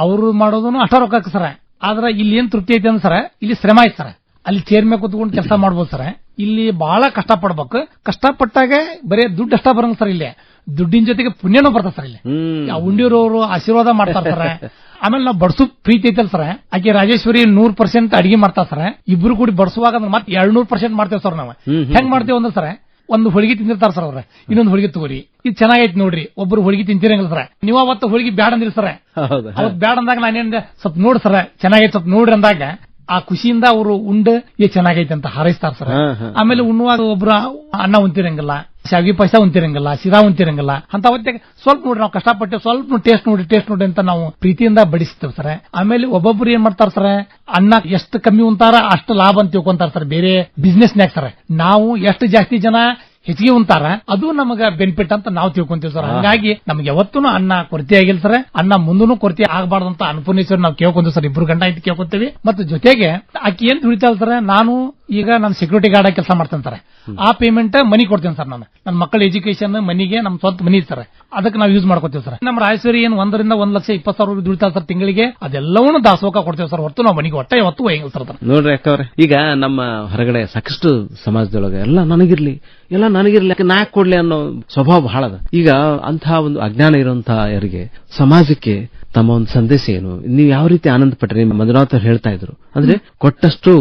ಅವರು ಮಾಡೋದನ್ನು ಅಷ್ಟ ರೊಕ್ಕ ಸರ್. ಆದ್ರ ಇಲ್ಲಿ ಏನ್ ತೃಪ್ತಿ ಐತೆ ಅಂದ್ರೆ ಸರ್, ಇಲ್ಲಿ ಶ್ರಮ ಐತೆ ಸರ್. ಅಲ್ಲಿ ಚೇರ್ ಮೇಲೆ ಕುತ್ಕೊಂಡು ಕೆಲಸ ಮಾಡ್ಬೋದು ಸರ್. ಇಲ್ಲಿ ಬಹಳ ಕಷ್ಟಪಡ್ಬೇಕು. ಕಷ್ಟಪಟ್ಟಾಗ ಬರೀ ದುಡ್ಡು ಅಷ್ಟ ಬರಂಗ ಸರ್. ಇಲ್ಲಿ ದುಡ್ಡಿನ ಜೊತೆಗೆ ಪುಣ್ಯನೂ ಬರ್ತಾರೆ ಸರ್. ಇಲ್ಲಿ ಉಂಡಿರೋರು ಆಶೀರ್ವಾದ ಮಾಡ್ತಾರೆ ಸರ್. ಆಮೇಲೆ ನಾವು ಬಡ್ಸು ಪ್ರೀತಿ ಐತಲ್ ಸರ್. ಆಕೆ ರಾಜೇಶ್ವರಿ 100% ಅಡಿಗೆ ಮಾಡ್ತಾರ ಸರ್. ಇಬ್ರು ಕೂಡಿ ಬಡ್ಸುವಾಗ ಮತ್ತೆ 200% ಮಾಡ್ತೇವೆ ಸರ್. ನಾವು ಹೆಂಗ್ ಮಾಡ್ತೇವೆ ಅಂದ್ರೆ ಸರ್, ಒಂದು ಹೋಳಿಗೆ ತಿಂದಿರ್ತಾರ ಸರ್ ಅವ್ರ, ಇನ್ನೊಂದು ಹೋಳಿಗೆ ತಗೋರಿ, ಇದು ಚೆನ್ನಾಗೈತಿ ನೋಡ್ರಿ. ಒಬ್ರು ಹೋಳಿಗೆ ತಿಂತಿರಂಗಿಲ್ಲ ಸರ್. ನೀವು ಅವತ್ತು ಹೋಳಿಗೆ ಬ್ಯಾಡ ಅಂದಿರಿ ಸರ್. ಅವತ್ ಬ್ಯಾಡ ಅಂದಾಗ ನಾನೇನ್ ಸ್ವಲ್ಪ ನೋಡ್ ಸರ್ ಚೆನ್ನಾಗೈತಿ ಸ್ವಲ್ಪ ನೋಡ್ರಿ ಅಂದಾಗ ಆ ಖುಷಿಯಿಂದ ಅವರು ಉಂಡು ಚೆನ್ನಾಗೈತೆ ಅಂತ ಹಾರೈಸ್ತಾರ ಸರ್. ಆಮೇಲೆ ಉಣ್ಣುವಾಗ ಒಬ್ರು ಅನ್ನ ಉಂತಿರಂಗಿಲ್ಲ, ಶಾವಿಗೆ ಪಾಯಸ ಉಂತಿರಂಗಿಲ್ಲ, ಶಿರಾ ಉಂತಿರಂಗಿಲ್ಲ ಅಂತ ಹೊತ್ತಿಗೆ ಸ್ವಲ್ಪ ನೋಡ್ರಿ ನಾವು ಕಷ್ಟಪಟ್ಟೆ, ಸ್ವಲ್ಪ ಟೇಸ್ಟ್ ನೋಡಿ ಅಂತ ನಾವು ಪ್ರೀತಿಯಿಂದ ಬಡಿಸ್ತೇವೆ ಸರ್. ಆಮೇಲೆ ಒಬ್ಬೊಬ್ರು ಏನ್ ಮಾಡ್ತಾರ ಸರ್, ಅನ್ನ ಎಷ್ಟು ಕಮ್ಮಿ ಉಂತಾರ ಅಷ್ಟು ಲಾಭ ಅಂತ ತಿಳ್ಕೊಂತಾರ ಸರ್ ಬೇರೆ ಬಿಸ್ನೆಸ್ನ್ಯಾಗ ಸರ್. ನಾವು ಎಷ್ಟು ಜಾಸ್ತಿ ಜನ ಹೆಚ್ಚಿಗೆ ಉಂತಾರ ಅದು ನಮಗ ಬೆನಿಫಿಟ್ ಅಂತ ನಾವು ತಿಳ್ಕೊಂತೀವಿ ಸರ್. ಹಂಗಾಗಿ ನಮ್ಗೆ ಯಾವತ್ತೂ ಅನ್ನ ಕೊರತೆ ಆಗಿಲ್ಲ ಸರ್. ಅನ್ನ ಮುಂದೂ ಕೊರತೆ ಆಗಬಾರ್ದಂತ ಅನ್ನಪೂರ್ಣೇಶ್ವರಿ ನಾವು ಕೇಳ್ಕೊಂತೀವಿ ಸರ್. ಇಬ್ರು ಗಂಡ ಐತಿ ಕೇಳ್ಕೊಂತೀವಿ. ಮತ್ತು ಜೊತೆಗೆ ಆಕಿ ಏನ್ ದುಡಿತಾಳ ಸರ್, ನಾನು ಈಗ ನಾನು ಸೆಕ್ಯೂರಿಟಿ ಗಾರ್ಡ್ ಆಗಿ ಕೆಲಸ ಮಾಡ್ತೇನೆ ಸರ್. ಆ ಪೇಮೆಂಟ್ ಮನಿ ಕೊಡ್ತೇನೆ ಸರ್. ನಾನು ನನ್ನ ಮಕ್ಕಳ ಎಜುಕೇಶನ್ ಮನಿಗೆ ನಮ್ ಸ್ವಂತ ಮನಿ ಸರ್, ಅದಕ್ಕೆ ನಾವು ಯೂಸ್ ಮಾಡ್ಕೊತೀವಿ ಸರ್. ನಮ್ಮ ರಾಜೇಶ್ವರಿ ಏನ್ 1,00,000 ರಿಂದ 1,20,000 ದುಡಿತಾಳ ಸರ್ ತಿಂಗಳಿಗೆ. ಅದೆಲ್ಲವನ್ನೂ ದಾಸೋಹ ಕೊಡ್ತೇವೆ ಸರ್. ಹೊರತು ನಾವು ಮನಿಗೆ ಒಟ್ಟೆ ಯಾವತ್ತೂ ಹೋಗಿಲ್ಲ ಸರ್. ನೋಡ್ರಿ ಅಕ್ಕವ್ರೆ, ಈಗ ನಮ್ಮ ಹೊರಗಡೆ ಸಾಕಷ್ಟು ಸಮಾಜದೊಳಗೆ ಎಲ್ಲ ನನಗಿರ್ಲಿ ನಾ ಕೊಡ್ಲಿ ಅನ್ನೋ ಸ್ವಭಾವ ಬಹಳ ಅದ. ಈಗ ಅಂತಹ ಒಂದು ಅಜ್ಞಾನ ಇರುವಂತಹ ಯಾರಿಗೆ ಸಮಾಜಕ್ಕೆ ತಮ್ಮ ಒಂದು ಸಂದೇಶ ಏನು, ನೀವು ಯಾವ ರೀತಿ ಆನಂದ ಪಟ್ರಿ? ಮಂಜುನಾಥ್ ಹೇಳ್ತಾ ಇದ್ರು, ಅಂದ್ರೆ ಕೊಟ್ಟಷ್ಟು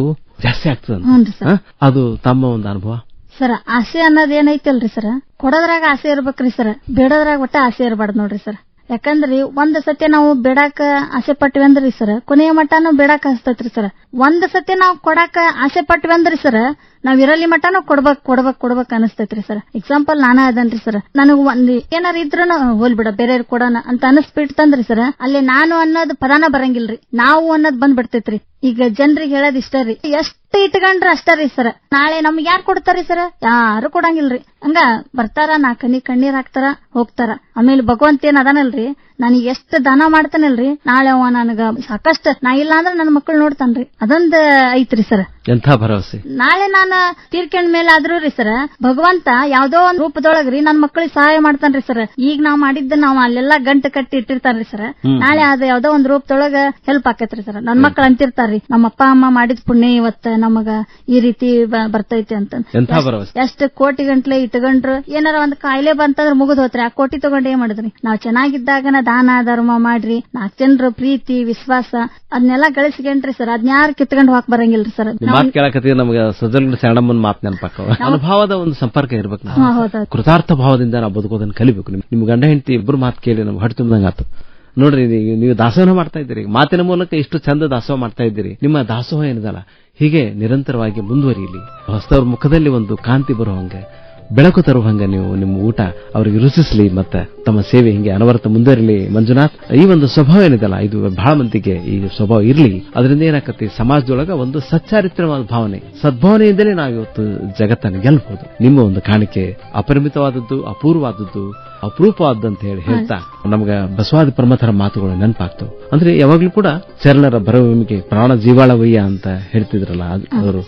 ಜಾಸ್ತಿ ಆಗ್ತದ, ಅದು ತಮ್ಮ ಒಂದು ಅನುಭವ ಸರ್. ಆಸೆ ಅನ್ನೋದ್ ಏನೈತಲ್ರಿ ಸರ್, ಕೊಡೋದ್ರಾಗ ಆಸೆ ಇರ್ಬೇಕ್ರಿ ಸರ್, ಬೇಡೋದ್ರಾಗ ಒಟ್ಟ ಆಸೆ ಇರಬಾರ್ದು ನೋಡ್ರಿ ಸರ್. ಯಾಕಂದ್ರಿ ಒಂದ್ ಸತಿ ನಾವು ಬೇಡಾಕ ಆಸೆ ಪಟ್ವಿ ಅಂದ್ರಿ ಸರ್, ಕೊನೆಯ ಮಟ್ಟನೂ ಬೇಡಾಕ ಹಸ್ತೈತ್ರಿ ಸರ್. ಒಂದ್ ಸತಿ ನಾವು ಕೊಡಾಕ ಆಸೆ ಪಟ್ವಿ ಅಂದ್ರಿ ಸರ್, ನಾವ್ ಇರಲಿ ಮಟ್ಟನೂ ಕೊಡ್ಬೇಕ್ ಅನಸ್ತೈತ್ರಿ ಸರ್. ಎಕ್ಸಾಂಪಲ್ ನಾನ ಅದನ್ರಿ ಸರ್, ನನಗ್ ಒಂದ್ ಏನಾರ ಇದ್ರು ಹೋಲ್ ಬಿಡ ಬೇರೆ ಕೊಡೋಣ ಅಂತ ಅನಸ್ಬಿಡ್ತಂದ್ರಿ ಸರ್, ಅಲ್ಲಿ ನಾನು ಅನ್ನೋದು ಪದಾನ ಬರಂಗಿಲ್ರಿ, ನಾವು ಅನ್ನೋದ್ ಬಂದ್ಬಿಡ್ತೈತ್ರಿ. ಈಗ ಜನರಿಗೆ ಹೇಳೋದ್ ಇಷ್ಟ ರೀ, ಎಷ್ಟು ಇಟ್ಕೊಂಡ್ರ ಅಷ್ಟ ರೀ ಸರ್. ನಾಳೆ ನಮ್ಗೆ ಯಾರು ಕೊಡ್ತಾರಿ ಸರ್? ಯಾರು ಕೊಡಂಗಿಲ್ರಿ. ಹಂಗ ಬರ್ತಾರ, ಕಣ್ಣೀರ್ ಹಾಕ್ತಾರ, ಹೋಗ್ತಾರ. ಆಮೇಲೆ ಭಗವಂತ ಏನ್ ಅದಾನಲ್ರಿ, ನನಗೆ ಎಷ್ಟು ದಾನ ಮಾಡ್ತಾನಲ್ರಿ, ನಾಳೆ ಅವ ನನಗ ಸಾಕಷ್ಟು, ನಾ ಇಲ್ಲ ಅಂದ್ರೆ ನನ್ನ ಮಕ್ಕಳು ನೋಡ್ತಾನ್ರಿ, ಅದೊಂದ್ ಐತ್ರಿ ಸರ್. ಎಂಥ ಭರವಸೆ. ನಾಳೆ ನಾನು ತೀರ್ಕೊಂಡ್ ಮೇಲೆ ಆದ್ರೂ ರೀ ಸರ್, ಭಗವಂತ ಯಾವ್ದೋ ಒಂದ್ ರೂಪದೊಳಗ್ರಿ ನನ್ ಮಕ್ಕಳಿಗೆ ಸಹಾಯ ಮಾಡ್ತಾನ್ರಿ ಸರ್. ಈಗ ನಾವ್ ಮಾಡಿದ್ದ ನಾವ್ ಅಲ್ಲೆಲ್ಲಾ ಗಂಟು ಕಟ್ಟಿ ಇಟ್ಟಿರ್ತಾರ್ರಿ ಸರ್, ನಾಳೆ ಅದ ಯಾವ್ದೋ ಒಂದ್ ರೂಪದೊಳಗ ಹೆಲ್ಪ್ ಆಕೈತ್ರಿ ಸರ್. ನನ್ ಮಕ್ಳು ಅಂತಿರ್ತಾರ್ರಿ, ನಮ್ಮ ಅಪ್ಪ ಅಮ್ಮ ಮಾಡಿದ ಪುಣ್ಯ ಇವತ್ತ ನಮಗ ಈ ರೀತಿ ಬರ್ತೈತಿ ಅಂತ. ಎಷ್ಟು ಕೋಟಿ ಗಂಟ್ಲೆ ಇಟ್ಕೊಂಡ್ರು ಏನಾರ ಒಂದ್ ಕಾಯಿಲೆ ಬಂತಂದ್ರೆ ಮುಗಿದ್ ಹೋತ್ರಿ. ಆ ಕೋಟಿ ತಗೊಂಡ್ ಏನ್ ಮಾಡಿದ್ರಿ? ನಾವ್ ಚೆನ್ನಾಗಿದ್ದಾಗನ ದಾನ ಧರ್ಮ ಮಾಡ್ರಿ, 4 ಜನರ ಪ್ರೀತಿ ವಿಶ್ವಾಸ ಅದನ್ನೆಲ್ಲ ಗಳಿಸ್ಕೊಂಡ್ರಿ ಸರ್. ಅದ್ನ್ಯಾರು ಕಿತ್ಕೊಂಡ್ ಹೋಗಕ್ ಬರಂಗಿಲ್ರಿ ಸರ್. ಮಾತು ಕೇಳಕತ್ತೀವಿ, ನಮ್ಗೆ ಸದಲ್ಗಡೆ ಶರಣಮ್ಮನ ಮಾತು ನೆನಪಾಕ ಅನುಭವದ ಒಂದು ಸಂಪರ್ಕ ಇರ್ಬೇಕು. ಕೃತಾರ್ಥ ಭಾವದಿಂದ ನಾವು ಬದುಕೋದನ್ನ ಕಲಿಬೇಕು. ನಿಮ್ ಗಂಡ ಹೆಂಡತಿ ಇಬ್ರು ಮಾತು ಕೇಳಿ ನಮ್ಗೆ ಹೊಟ್ಟೆ ತುಂಬ್ದಂಗ ಆತು. ನೋಡ್ರಿ, ನೀವು ದಾಸೋಹ ಮಾಡ್ತಾ ಇದ್ದೀರಿ, ಮಾತಿನ ಮೂಲಕ ಇಷ್ಟು ಚಂದ ದಾಸೋಹ ಮಾಡ್ತಾ ಇದ್ದೀರಿ. ನಿಮ್ಮ ದಾಸೋಹ ಏನಿದಲ್ಲ ಹೀಗೆ ನಿರಂತರವಾಗಿ ಮುಂದುವರಿಯಲಿ. ಹೊಸದವ್ರ ಮುಖದಲ್ಲಿ ಒಂದು ಕಾಂತಿ ಬರುವಂಗೆ, ಬೆಳಕು ತರುವಂಗ ನೀವು ನಿಮ್ಮ ಊಟ ಅವರಿಗೆ ರುಚಿಸಲಿ, ಮತ್ತೆ ತಮ್ಮ ಸೇವೆ ಹಿಂಗೆ ಅನವರತ ಮುಂದುವರಿಲಿ. ಮಂಜುನಾಥ್, ಈ ಒಂದು ಸ್ವಭಾವ ಏನಿದಲ್ಲ ಇದು ಬಹಳ ಮಂದಿಗೆ ಈ ಸ್ವಭಾವ ಇರಲಿ. ಅದರಿಂದ ಏನಾಕತಿ, ಸಮಾಜದೊಳಗ ಒಂದು ಸಚ್ಚಾರಿತ್ರವಾದ ಭಾವನೆ, ಸದ್ಭಾವನೆಯಿಂದಲೇ ನಾವು ಇವತ್ತು ಜಗತ್ತನ್ನು ಗೆಲ್ಲಬಹುದು. ನಿಮ್ಮ ಒಂದು ಕಾಣಿಕೆ ಅಪರಿಮಿತವಾದದ್ದು, ಅಪೂರ್ವವಾದದ್ದು, ಅಪರೂಪವಾದಂತ ಹೇಳ್ತಾ ನಮ್ಗ ಬಸವಾದಿ ಪ್ರಮಥರ ಮಾತುಗಳು ನೆನಪಾಗ್ತವೆ. ಅಂದ್ರೆ ಯಾವಾಗ್ಲೂ ಕೂಡ ಶರಣರ ಬರವಣಿಗೆ ಪ್ರಾಣ ಜೀವಾಳವಯ್ಯ ಅಂತ ಹೇಳ್ತಿದ್ರಲ್ಲ, ಅವರು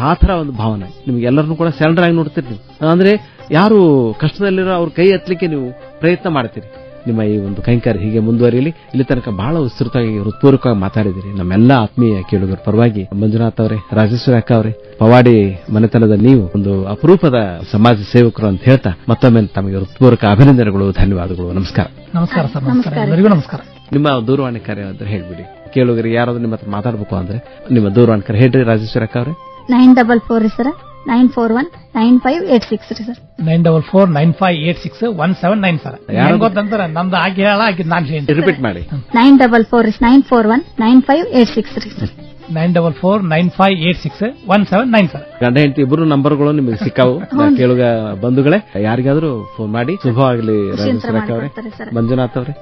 ಆ ತರ ಒಂದು ಭಾವನೆ ನಿಮ್ಗೆ ಎಲ್ಲರನ್ನೂ ಕೂಡ ಶರಣರಾಗಿ ನೋಡ್ತಿರ್ತೀವಿ. ಅಂದ್ರೆ ಯಾರು ಕಷ್ಟದಲ್ಲಿರೋ ಅವ್ರ ಕೈ ಎತ್ತಲಿಕ್ಕೆ ನೀವು ಪ್ರಯತ್ನ ಮಾಡ್ತೀರಿ. ನಿಮ್ಮ ಈ ಒಂದು ಕೈಂಕರ್ಯ ಹೀಗೆ ಮುಂದುವರಿಯಲಿ. ಇಲ್ಲಿ ತನಕ ಬಹಳ ವಿಸ್ತೃತವಾಗಿ ಹೃತ್ಪೂರ್ವಕವಾಗಿ ಮಾತಾಡಿದಿರಿ. ನಮ್ಮೆಲ್ಲ ಆತ್ಮೀಯ ಕೇಳುಗರ ಪರವಾಗಿ ಮಂಜುನಾಥ್ ಅವರೇ, ರಾಜೇಶ್ವರಿ ಅಕ್ಕ ಅವರೇ, ಪವಾಡಿ ಮನೆತನದ ನೀವು ಒಂದು ಅಪರೂಪದ ಸಮಾಜ ಸೇವಕರು ಅಂತ ಹೇಳ್ತಾ ಮತ್ತೊಮ್ಮೆ ತಮಗೆ ಹೃತ್ಪೂರ್ವಕ ಅಭಿನಂದನೆಗಳು, ಧನ್ಯವಾದಗಳು. ನಮಸ್ಕಾರ. ನಮಸ್ಕಾರ ಸರ್. ನಮಸ್ಕಾರ, ಎಲ್ಲರಿಗೂ ನಮಸ್ಕಾರ. ನಿಮ್ಮ ದೂರವಾಣಿ ಕರೆ ಅಂತ ಹೇಳ್ಬಿಡಿ. ಕೇಳುಗರಿಗೆ ಯಾರಾದ್ರೂ ನಿಮ್ಮ ಹತ್ರ ಮಾತಾಡಬೇಕು ಅಂದ್ರೆ ನಿಮ್ಮ ದೂರವಾಣಿ ಕರೆ ಹೇಳ್ರಿ ರಾಜೇಶ್ವರಿ ಅಕ್ಕ ಅವರೇ. 944 ಸರ್ 9419586 ಸರ್. 94495861799 ಸರ್. ಯಾರು ಗೊತ್ತಂತಾರೆ ನಮ್ದು ಆಗಿ ಹೇಳ ನಾನು ರಿಪೀಟ್ ಮಾಡಿ. 94494195863 ಸರ್. 94495861799 ಸರ್. ಗಂಡ ಹೆಂಡತಿ ಇಬ್ಬರು ನಂಬರ್ಗಳು ನಿಮಗೆ ಸಿಕ್ಕಾವು. ಕೇಳುಗ ಬಂಧುಗಳೇ, ಯಾರಿಗಾದ್ರೂ ಫೋನ್ ಮಾಡಿ. ಶುಭವಾಗಲಿ ರಾಜೇಶ್ವರಿ ಅಕ್ಕ ಅವರೇ, ಮಂಜುನಾಥ್ ಅವರೇ.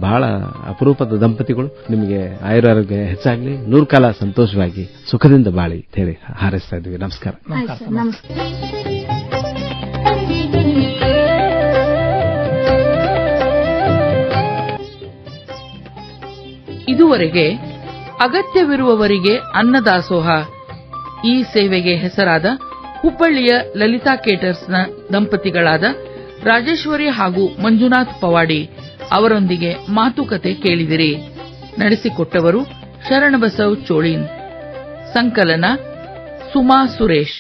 ಬಹಳ ಅಪರೂಪದ ದಂಪತಿಗಳು. ನಿಮಗೆ ಆಯುರಾರೋಗ್ಯ ಹೆಚ್ಚಾಗ್ಲಿ, 100 ಕಾಲ ಸಂತೋಷವಾಗಿ ಸುಖದಿಂದ ಬಾಳಿ ಹೇಳಿ ಹಾರೈಸ್ತಾ ಇದ್ದೀವಿ. ನಮಸ್ಕಾರ. ಇದುವರೆಗೆ ಅಗತ್ಯವಿರುವವರಿಗೆ ಅನ್ನದಾಸೋಹ ಈ ಸೇವೆಗೆ ಹೆಸರಾದ ಹುಬ್ಬಳ್ಳಿಯ ಲಲಿತಾ ಕೇಟರ್ಸ್ನ ದಂಪತಿಗಳಾದ ರಾಜೇಶ್ವರಿ ಹಾಗೂ ಮಂಜುನಾಥ್ ಪವಾಡಿ ಅವರೊಂದಿಗೆ ಮಾತುಕತೆ ಕೇಳಿದಿರಿ. ನಡೆಸಿಕೊಟ್ಟವರು ಶರಣಬಸವ್ ಚೋಳಿನ್. ಸಂಕಲನ ಸುಮಾ ಸುರೇಶ್.